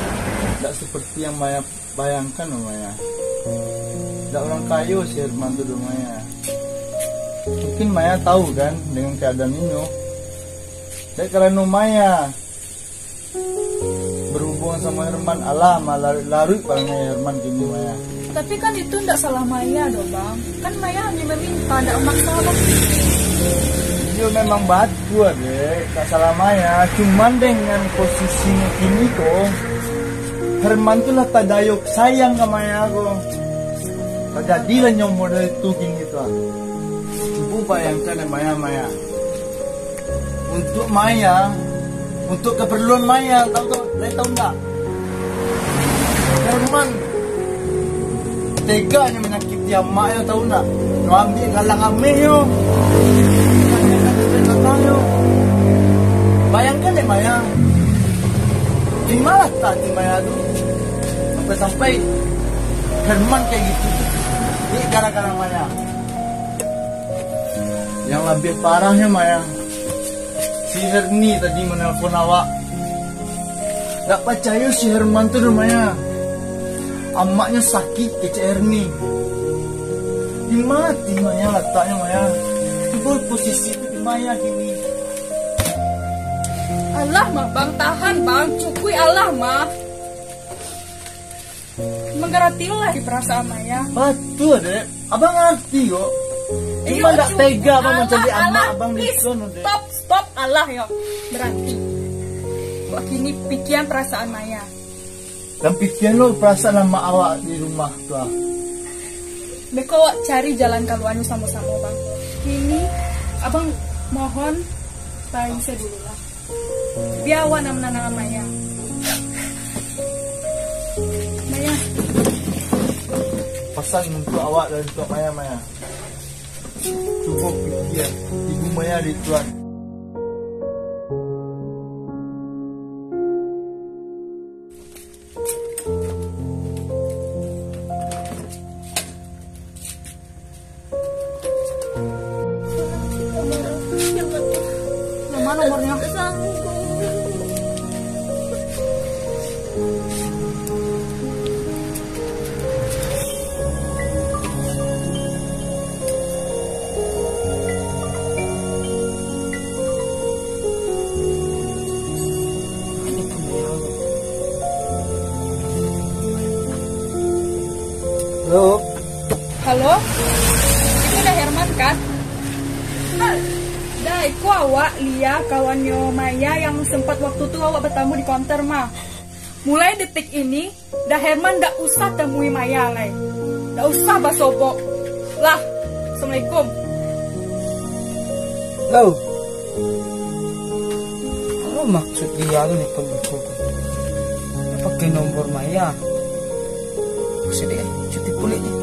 tidak seperti yang Maya bayangkan loh Maya. Tidak orang kaya si Herman tuh Maya. Mungkin Maya tahu kan dengan keadaan ini. Dan karena Maya berhubungan sama Herman, Allah malah larut palingnya Herman gini Maya. Tapi kan itu tidak salah Maya dong Bang. Kan Maya hanya meminta, tidak memaksa Bang. Dia memang batu deh, tak salah Maya. Cuman dengan posisinya gini kok, Herman tuh lah tak dayok sayang ke Maya kok. Tak jadilah nyomor itu gini tuh. Ibu bayangkan ya Maya. Untuk Maya, untuk keperluan Maya, tahu enggak? Herman teganya menyakiti Maya, tahu enggak? Kau ambil galang ameo. Bayangkan deh Maya, gimana tadi Maya tuh sampai Herman kayak gitu. Ini gara-gara Maya. Yang lebih parahnya Maya, si Herni tadi menelpon awak. Gak percaya si Herman tuh Maya, amaknya sakit ke Herni. Dimati Maya letaknya Maya. Ibu posisi di Maya gini. Allah mah Bang, tahan Bang, cukui Allah mah. Menggeratilah di perasaan Maya. Betul deh, abang ngerti kok. Cuma gak tega abang mencari amak abang di sono deh. Stop Allah ya. Berarti Kok kini pikiran perasaan Maya. Dan pikiran lo perasaan sama awak di rumah tuh. Beko cari jalan keluarnya sama-sama bang. Kini abang mohon paling saya dulu lah. Biar awak nama Maya. Maya. Pesan untuk awak dan untuk Maya. Cukup pikir ibu Maya di Tuhan. Mana nomornya? Halo. Halo? Itu udah Herman kan? Dah, aku awak Lia kawannya Maya yang sempat waktu itu awak bertemu di konter mah. Mulai detik ini, dah Herman dak usah temui Maya lagi. Dak usah basobok. Lah, Assalamualaikum. Halo. Apa maksud dia lu nih pembuku? Pakai nomor Maya. Maksud dia cuti kulit nih.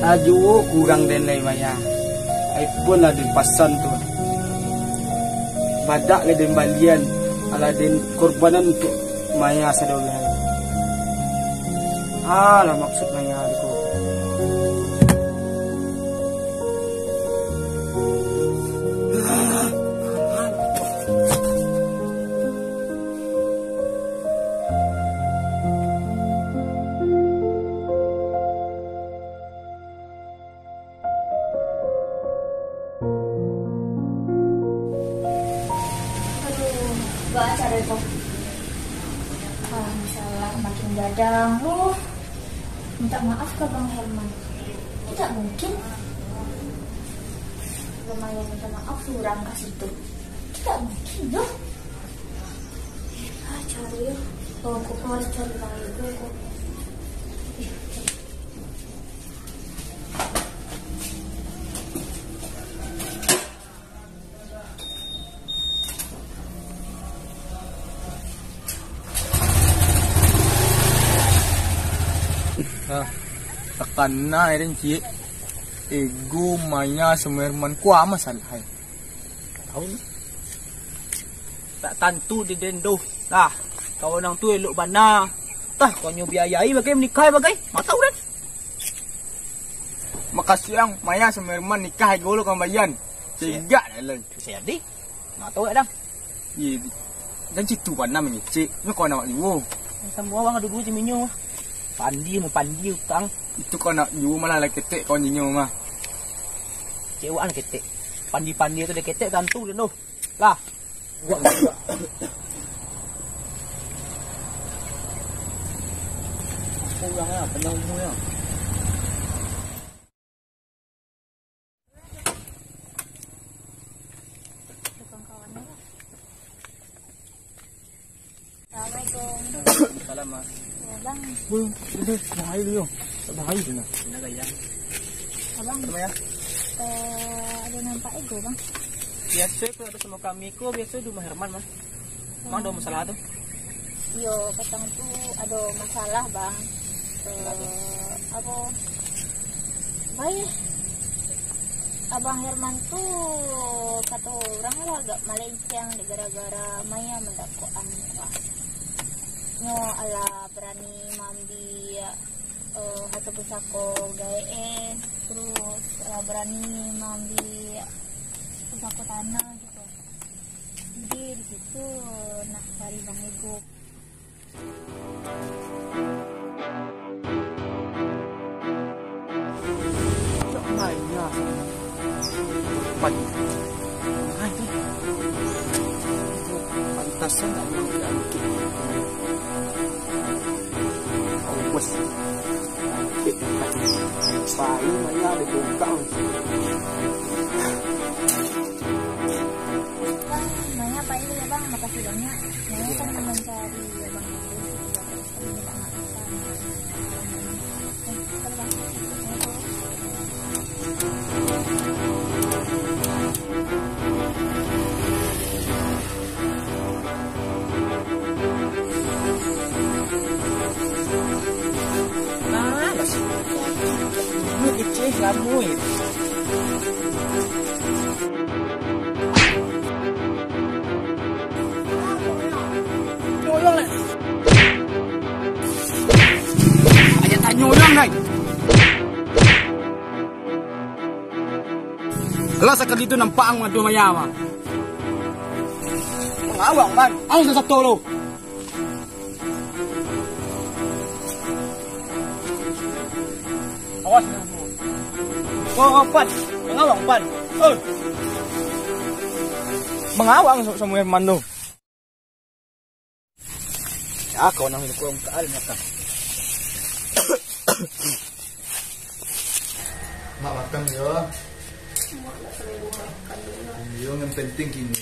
Aju kurang den lai Maya. Ai pun lah den pasan tu. Badak le den balian ala den korbanan untuk Maya sadolai. Lah maksud Maya aku. Acara itu masalah makin gadang lu minta maaf ke Bang Herman. Tidak mungkin lumayan minta maaf kurang kasih itu. Tidak mungkin loh. Cari ya. Aku harus cari Bang Ibu kok. Tekan na rin cik. Ego Maya sama Herman kuah masalah. Tahu ni? Tak tentu di dendo. Lah, kau orang tu elok bana. Tah, kau nyu biayai bagai menikah bagai. Mak tahu dah. Makasih yang Maya sama Herman nikah golo kau bayan. Tiga dah lagi. Saya di. Mak tahu dah. Ye. Dan citu bana menyicik. Ni kau nak liwo. Semua bang ada dua je minyo. Pandi utang. Itu kau nak jual malah lagi ketek kau nyinyo mah. Cewek nak ketek. Pandi tu dia ketek tentu dia noh. Lah. Gua pulang ya, penuh semuanya. Assalamualaikum. Salam mas. Bang, Ini bahaya dia. Bahaya dia. Nak gaya. abang, Ya. ada nampak ego bang. Biasa pun ada sama kami ko, biasa di rumah Herman mas. Emang ada masalah tu? Yo, katang tu ada masalah bang. Apa? Baik. Abang Herman tu kata orang lah agak melenceng gara-gara Maya mendakwaan nyo ala berani mambi hatu pusako gae terus ala berani mambi pusako tanah gitu. Jadi di situ nak cari bang ego. Maya. Pantasan tak mau Bayi Maya dibuka. Bang, Maya apa ini ya bang? Makasih banyak. Maya kan mencari ya bang. Lamuin. Nyolong lah. Aja tak nyolong lah. Kalau sekali itu nampak ang madu Maya mah. Mengawang man. Ang sa sabto lo. Awas na. Oh, Pan. Mengawang, Pan. Oh. Mengawang sa mga herman no. Ya, kau nang ko ang kaal na ka. Mak makan ya. Yung penting kini,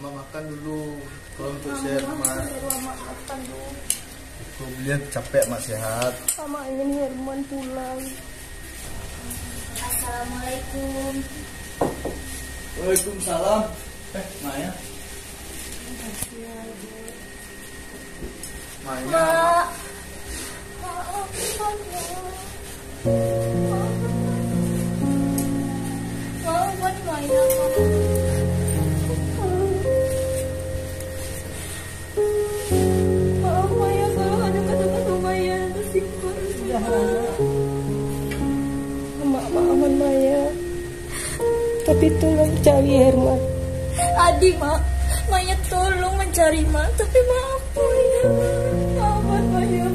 Mak makan dulu. Kalau untuk sehat, Mak. Aku lihat capek, Mak sehat. Sama ingin Herman pulang. Assalamualaikum. Waalaikumsalam. Maya. Maya. Maafkan Maya. Maaf Maya kalau ada kata-kata Maya tersimpan. Maafkan Maya. Tapi tolong cari Herman. Adi, Mak. Maya tolong mencari Mak, tapi maaf Maya. Maafkan Maya.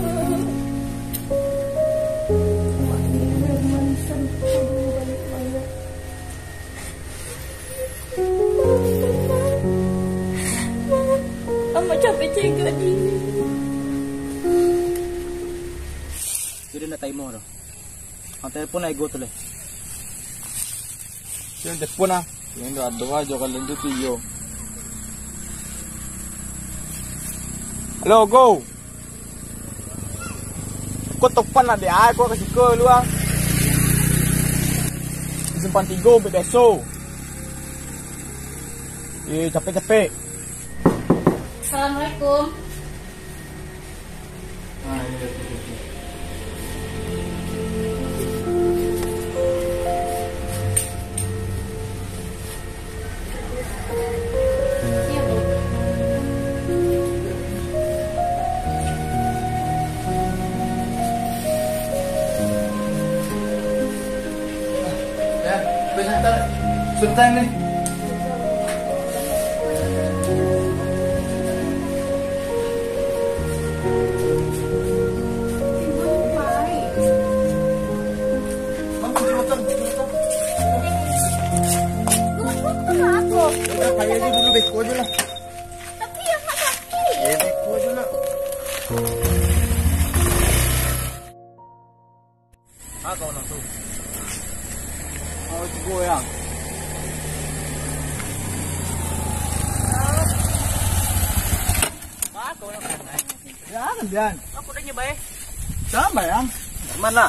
Mak ingin Herman sampai balik Maya. Mama capek jaga diri. Jadi na tayo mo no. Ang telepon ay go tuloy. Yung telepon ah. Yung doa jo kalau itu tiyo. Halo, go. Kau topan lah dia, kau kasih ke lu ah. Simpan tigo beso. Capek-capek. Assalamualaikum. Sebentar nih. Kayak aja dulu beko aja lah. Tapi yang mak sakit. Beko aja lah. Kau nang tu. Oh, itu gue ya. Kau nang. Ya kan Dian. Aku dah nyoba eh. Sama yang. Mana?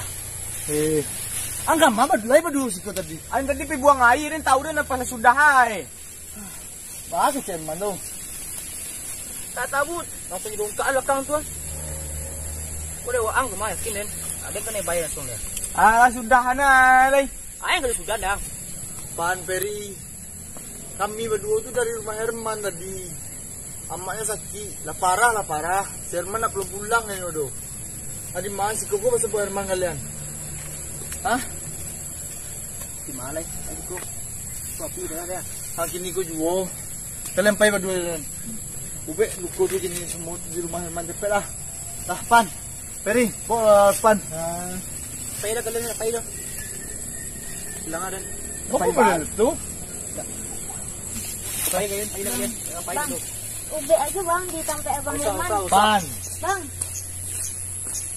Angga mama dulu sih kau tadi. Ang tadi pi buang air, rin tahu rin apa sudah hai. Bakit Herman dong? Tak tahu. Langsung hidung ke belakang tu. Udah waang rumah yakin den. Ada kena bayar langsung dia. Ah, sudah na, lay. Ayah kalau sudah dah. Pan Peri. Kami berdua tuh dari rumah Herman tadi. Amaknya sakit. Lah parah. Si Herman nak belum pulang ya Nodo. Adi mana si koko pasal buat Herman kalian? Hah? Di mana lagi? Aku. Kopi dah dia. Hal kini ko juo. Kalian pay berdua dan. Ube luko tuh kini semua di rumah Herman cepet lah. Lah Pan. Peri, Pan. Pay dah kalian, pay dah. Hilang ada. Apa benar tu? Pay kalian, pay kalian. Pay tu. Ube aja bang di sampai abang Herman. Pan. Bang.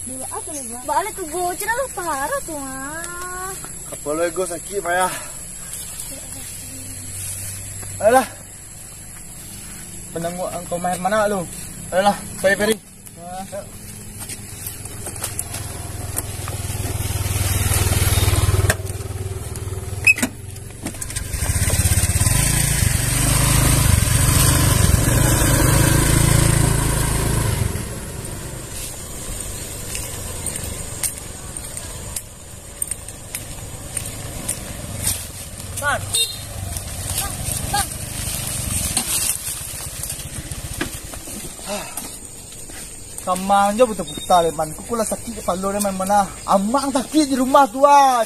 Apa nih, Bang? Balik ke goceng lah parah tuh, mah. Kepala gue sakit payah. Ayolah. Penemu engkau main mana lu? Ayolah, saya piring. Sama aja betul-betul leman. Kukula sakit kepala leman mana. Amak sakit di rumah tu ah.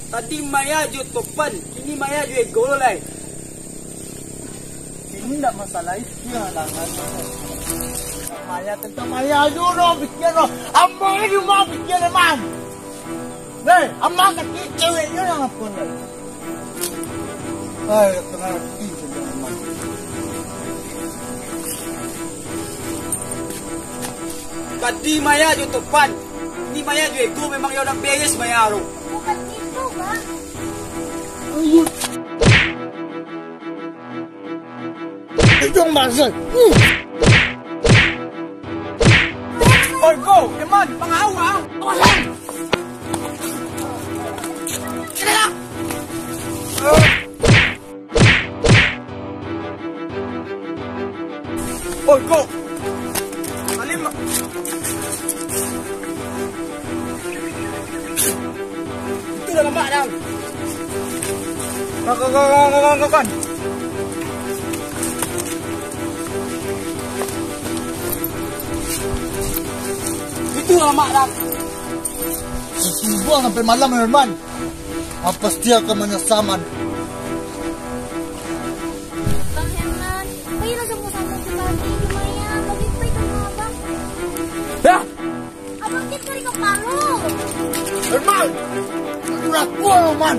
Tadi Maya jo topan, ini Maya jo golai. Ini tak masalah itu halangan. Maya tentang Maya dulu pikir lo. Amak di rumah pikir leman. Nih, amak sakit ceweknya yang apa ni? Hai, tengah hati saja leman. Tadi Maya jo topan, ini Maya jo ego memang ya udah beres Maya ro. Bukan itu, Bang. Itu maksud. Oi go, Eman, pangawang. Awasan. Kena. Oi go. Alim. Itu dah lemak dah. Kawan. Itu lemak dah. Buang sampai malam Herman. Pasti akan menyesaman. Bang Herman, bayi langsung mau sampai ke pagi. Lumayan, bagi pay ke rumah Abang. Dah. Abang dia cari ke Palu. Herman, sudah tua Herman.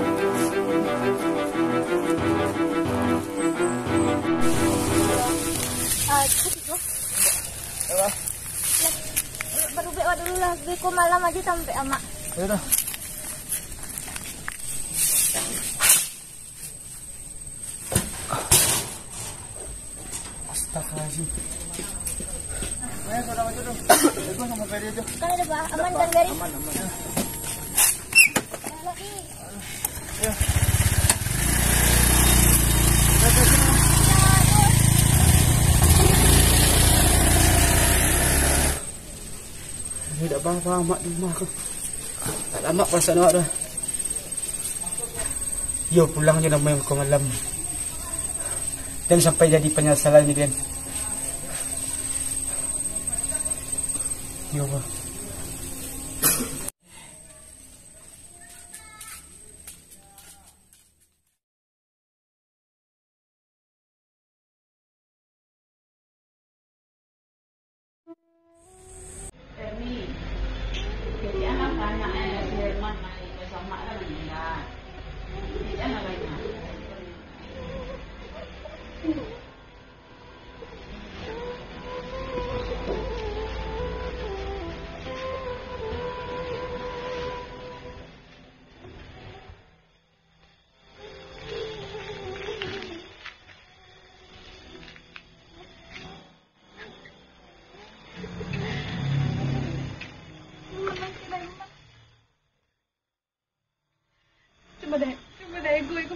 Cukup loh. Baru bewa dulu lah, beko malam aja sampai amak. Yaudah. Astagfirullahaladzim. Maya, kau dah macam tu. Aku sama Ferry aja. Kan ada Bang, aman kan Gary? Aman. Ya. Ini dah bang mak di rumah aku. Tak lama perasaan awak dah. Yo pulang je nama yang kau malam. Dan sampai jadi penyesalan ni kan. Yo bang. Coba deh ego.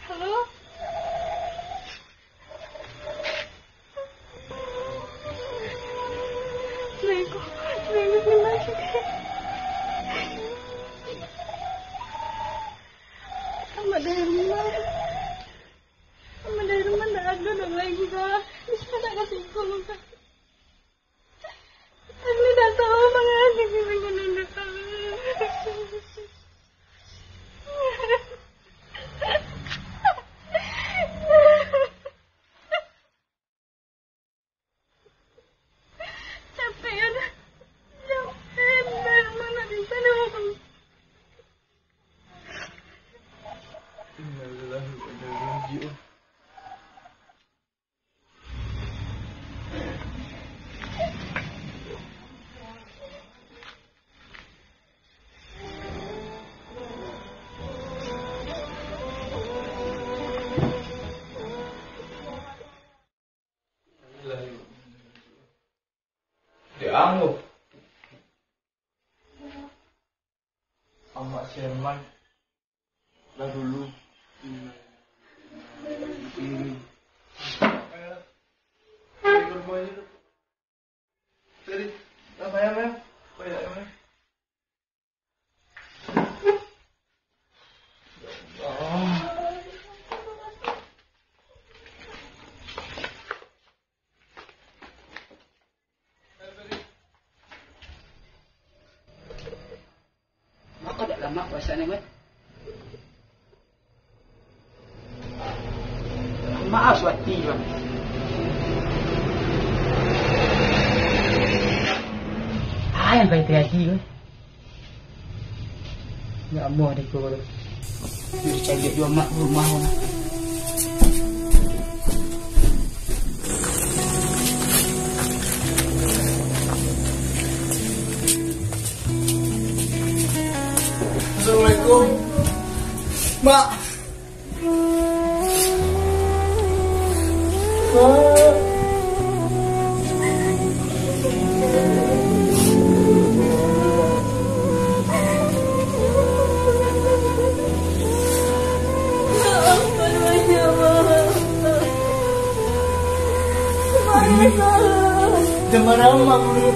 Halo? Nego lagi. Sama dari rumah dah ada dong lagi dah. Bisa tak kasih kolong kan? Aku dah tahu banget ini begini dah. Yang lu. Sama Sherman. Dah dulu. Ini. Tadi, apa ya, Mem? Apa ya, Mem? Maka tak lama puasanya, Mat. Maaf, Swati, Bang. Yang baik lagi, Bang. Ya Allah, dek gua. Jadi cari dua mak rumah, Bang. Assalamualaikum. Mak. Jangan lama kulit.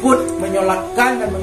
ikut menyolakkan dan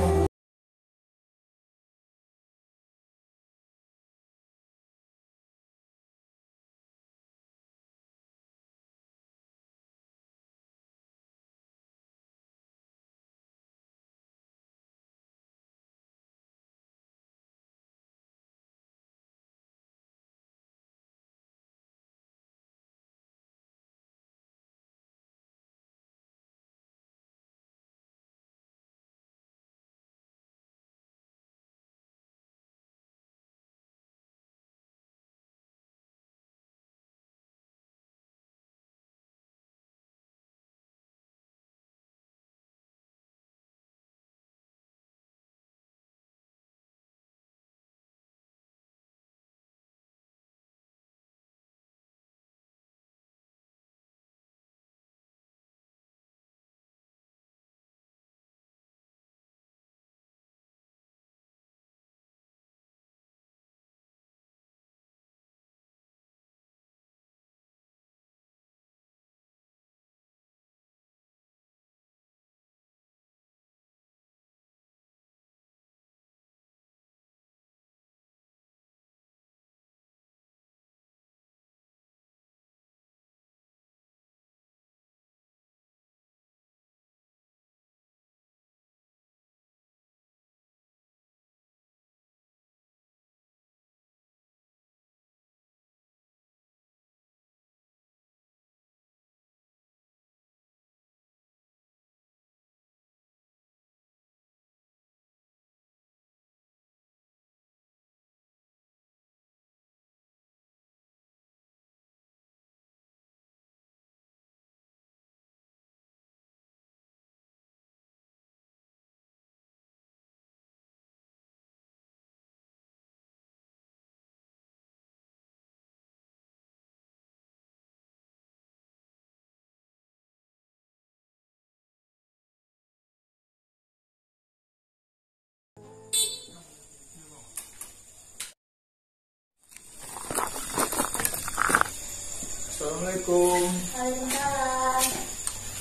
Assalamualaikum. Waalaikumsalam.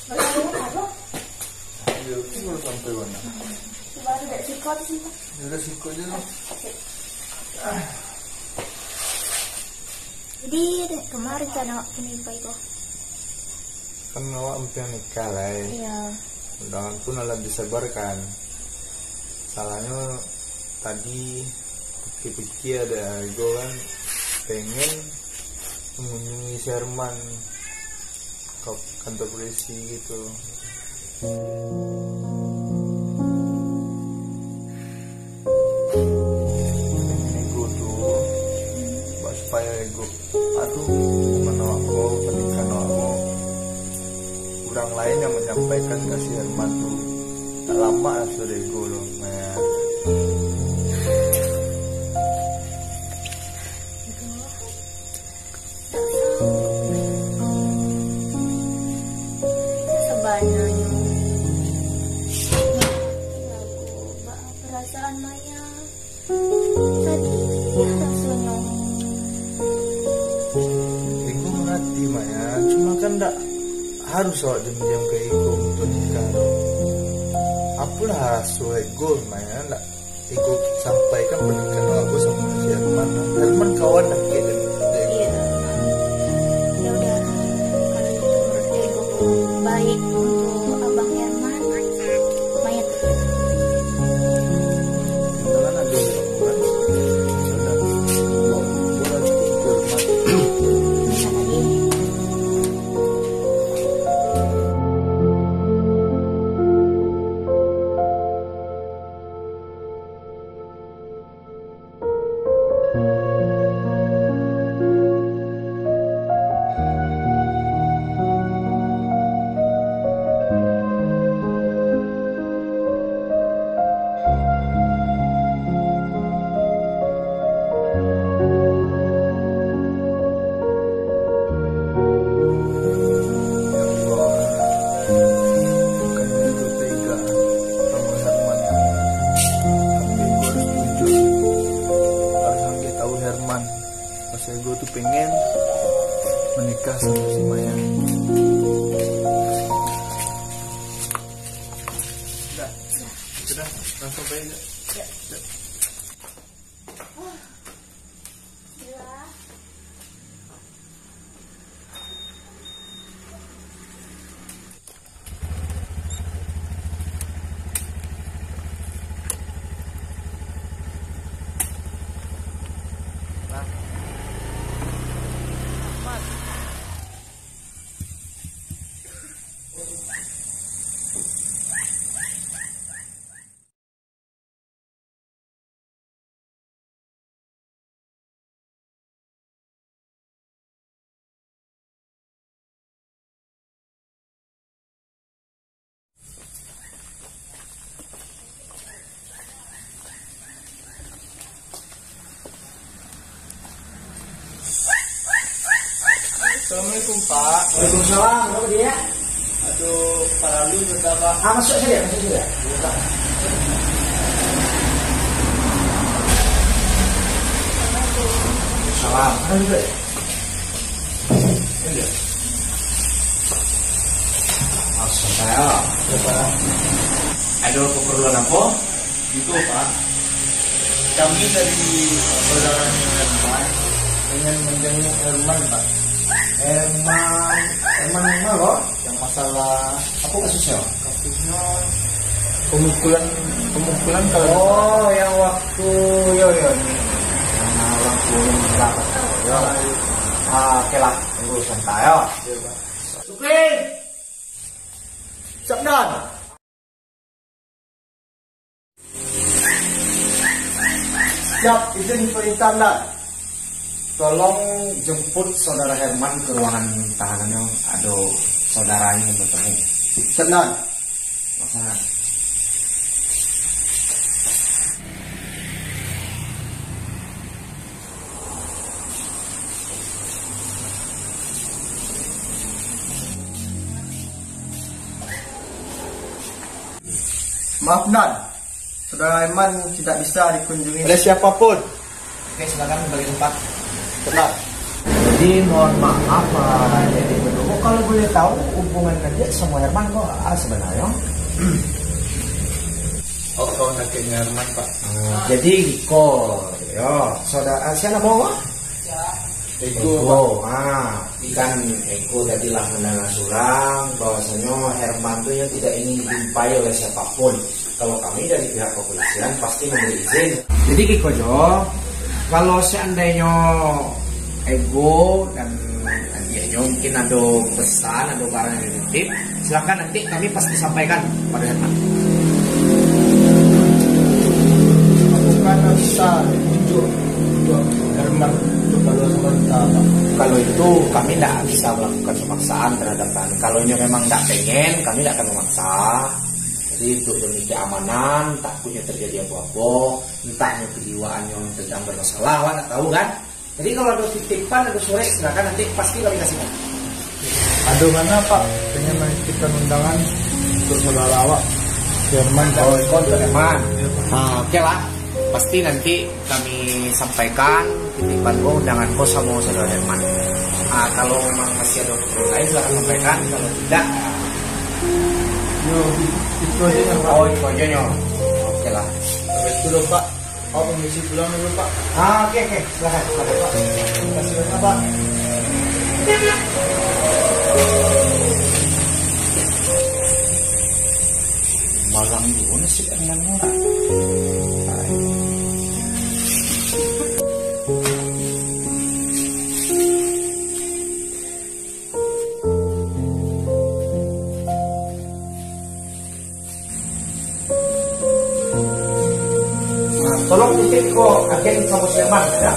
Halo. Ya, aku baru sampai mana? Baru dari sikot sih. Udah siko aja loh. Jadi kemarin kan awak penimpa itu. Kan awak mungkin nikah lah. Iya. Undangan pun alat disebarkan. Salahnya tadi pikir-pikir ada gue kan pengen mengunjungi Sherman ke kantor polisi gitu. Pengen ego tuh, supaya ego. Aduh, menolak pernikahan aku. Orang lain yang menyampaikan ke Sherman tuh. Tak lama sudah ego loh, Maya. Sebenarnya perasaan Maya tadi rasanya. Ego mengerti Maya, cuma kan tak harus awak diam-diam ke ego untuk nikah. Apalah hasil ego Maya, tak ego sampaikan pernikahan aku sama si Herman. Herman kawan dah kita. Iya. Ya udah, kalau itu menurut ego baik untuk abang Herman, Maya tuh. Kan ada bulan. Sudah. Bulan itu Bisa lagi. Pak. Waalaikumsalam. Apa dia? Aduh, para lu juga Pak. Masuk saja, masuk saja. Salam. Iya. Saya, ada keperluan apa? Gitu Pak. Kami dari saudara Herman ingin menjenguk Herman Pak. Herman mana kok? Yang masalah Apa kasusnya? kasusnya pemukulan kalau Oh, yang waktu yo ini. Yang waktu berapa? Yo. Oke lah, tunggu santai ya. Supri. Sabdan. Siap, izin perintah Dan. Tolong jemput saudara Herman ke ruangan tahanannya. Ada saudaranya yang bertemu. Sabdan. Laksana. Maaf Dan, saudara Herman tidak bisa dikunjungi oleh siapapun. Oke, silakan bagi tempat. Sabdan. Jadi mohon maaf Pak Jadi Bedoko, kalau boleh tahu hubungan kerja sama Herman kok sebenarnya? Oh, kawan akhirnya Herman Pak. Jadi Iko, yo saudara siapa nama kok? Eko, kan Eko tadilah mendengar surang bahwasanya Herman itu tidak ingin dijumpai oleh siapapun. Kalau kami dari pihak kepolisian pasti memberi izin. Jadi Kiko Jo, kalau seandainya Ego dan dia mungkin ada pesan, ada barang yang dititip, silakan nanti kami pasti sampaikan pada Herman. Bukan bisa ditunjuk untuk Herman untuk kalau sementara Pak. Kalau itu kami tidak bisa melakukan pemaksaan terhadap kami. Kalau memang tidak pengen, kami tidak akan memaksa. Jadi untuk demi keamanan, takutnya terjadi apa-apa, entahnya kejiwaannya sedang bermasalah, Wak, tak tahu kan? Jadi kalau ada titipan, ada sore, silakan nanti pasti kami kasihkan. Aduh mana Pak, pengen menitipkan undangan untuk saudara awak Herman. Oh, untuk Herman. Oke lah, pasti nanti kami sampaikan titipan undangan sama saudara Herman. Kalau memang masih ada perlu lain, silakan sampaikan. Kalau tidak, Yo, itu aja yang Pak. oh itu aja nyo. Oke lah. Itu loh Pak. Oh, permisi pulang dulu Pak. Oke, silakan Pak. Terima kasih banyak Pak. Malam dulu sih Herman murah. Tolong titip kok agen sama Herman ya.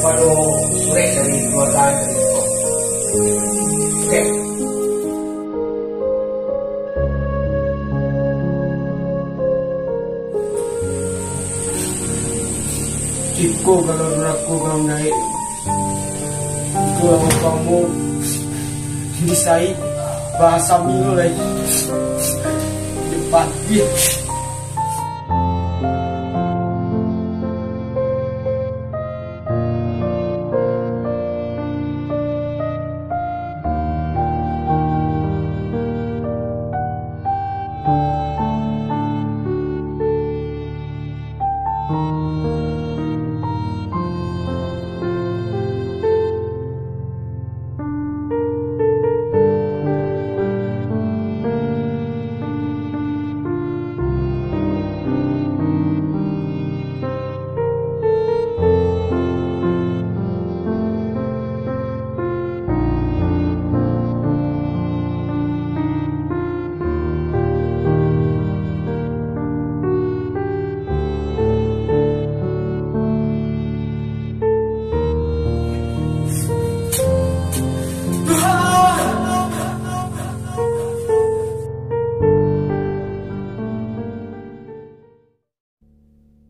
Baru sore dari keluarga dari itu. Oke. Ciko kalau aku kalau naik kalau kamu bisa bahasa Milo lagi depan dia.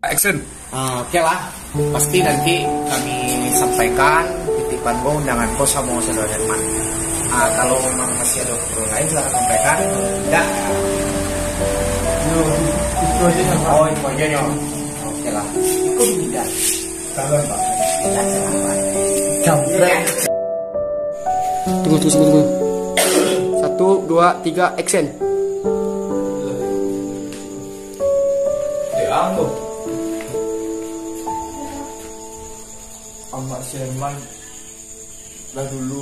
Action. Oke lah, pasti nanti kami sampaikan titipan undangan sama saudara Herman. Kalau memang masih ada obrolan lain silahkan sampaikan. Tidak. Itu aja ya. Oh, itu aja ya. Oke lah. Kok tidak? Sabar Pak. Tidak selamat. Jambrek. Tunggu. 1, 2, 3, action. Dianggup. Amak Seman dah dulu.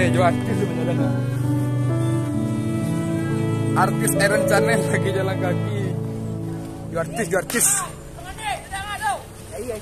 Jo artis sebenarnya. Artis Aaron Channel lagi jalan kaki. Jo artis. Iya,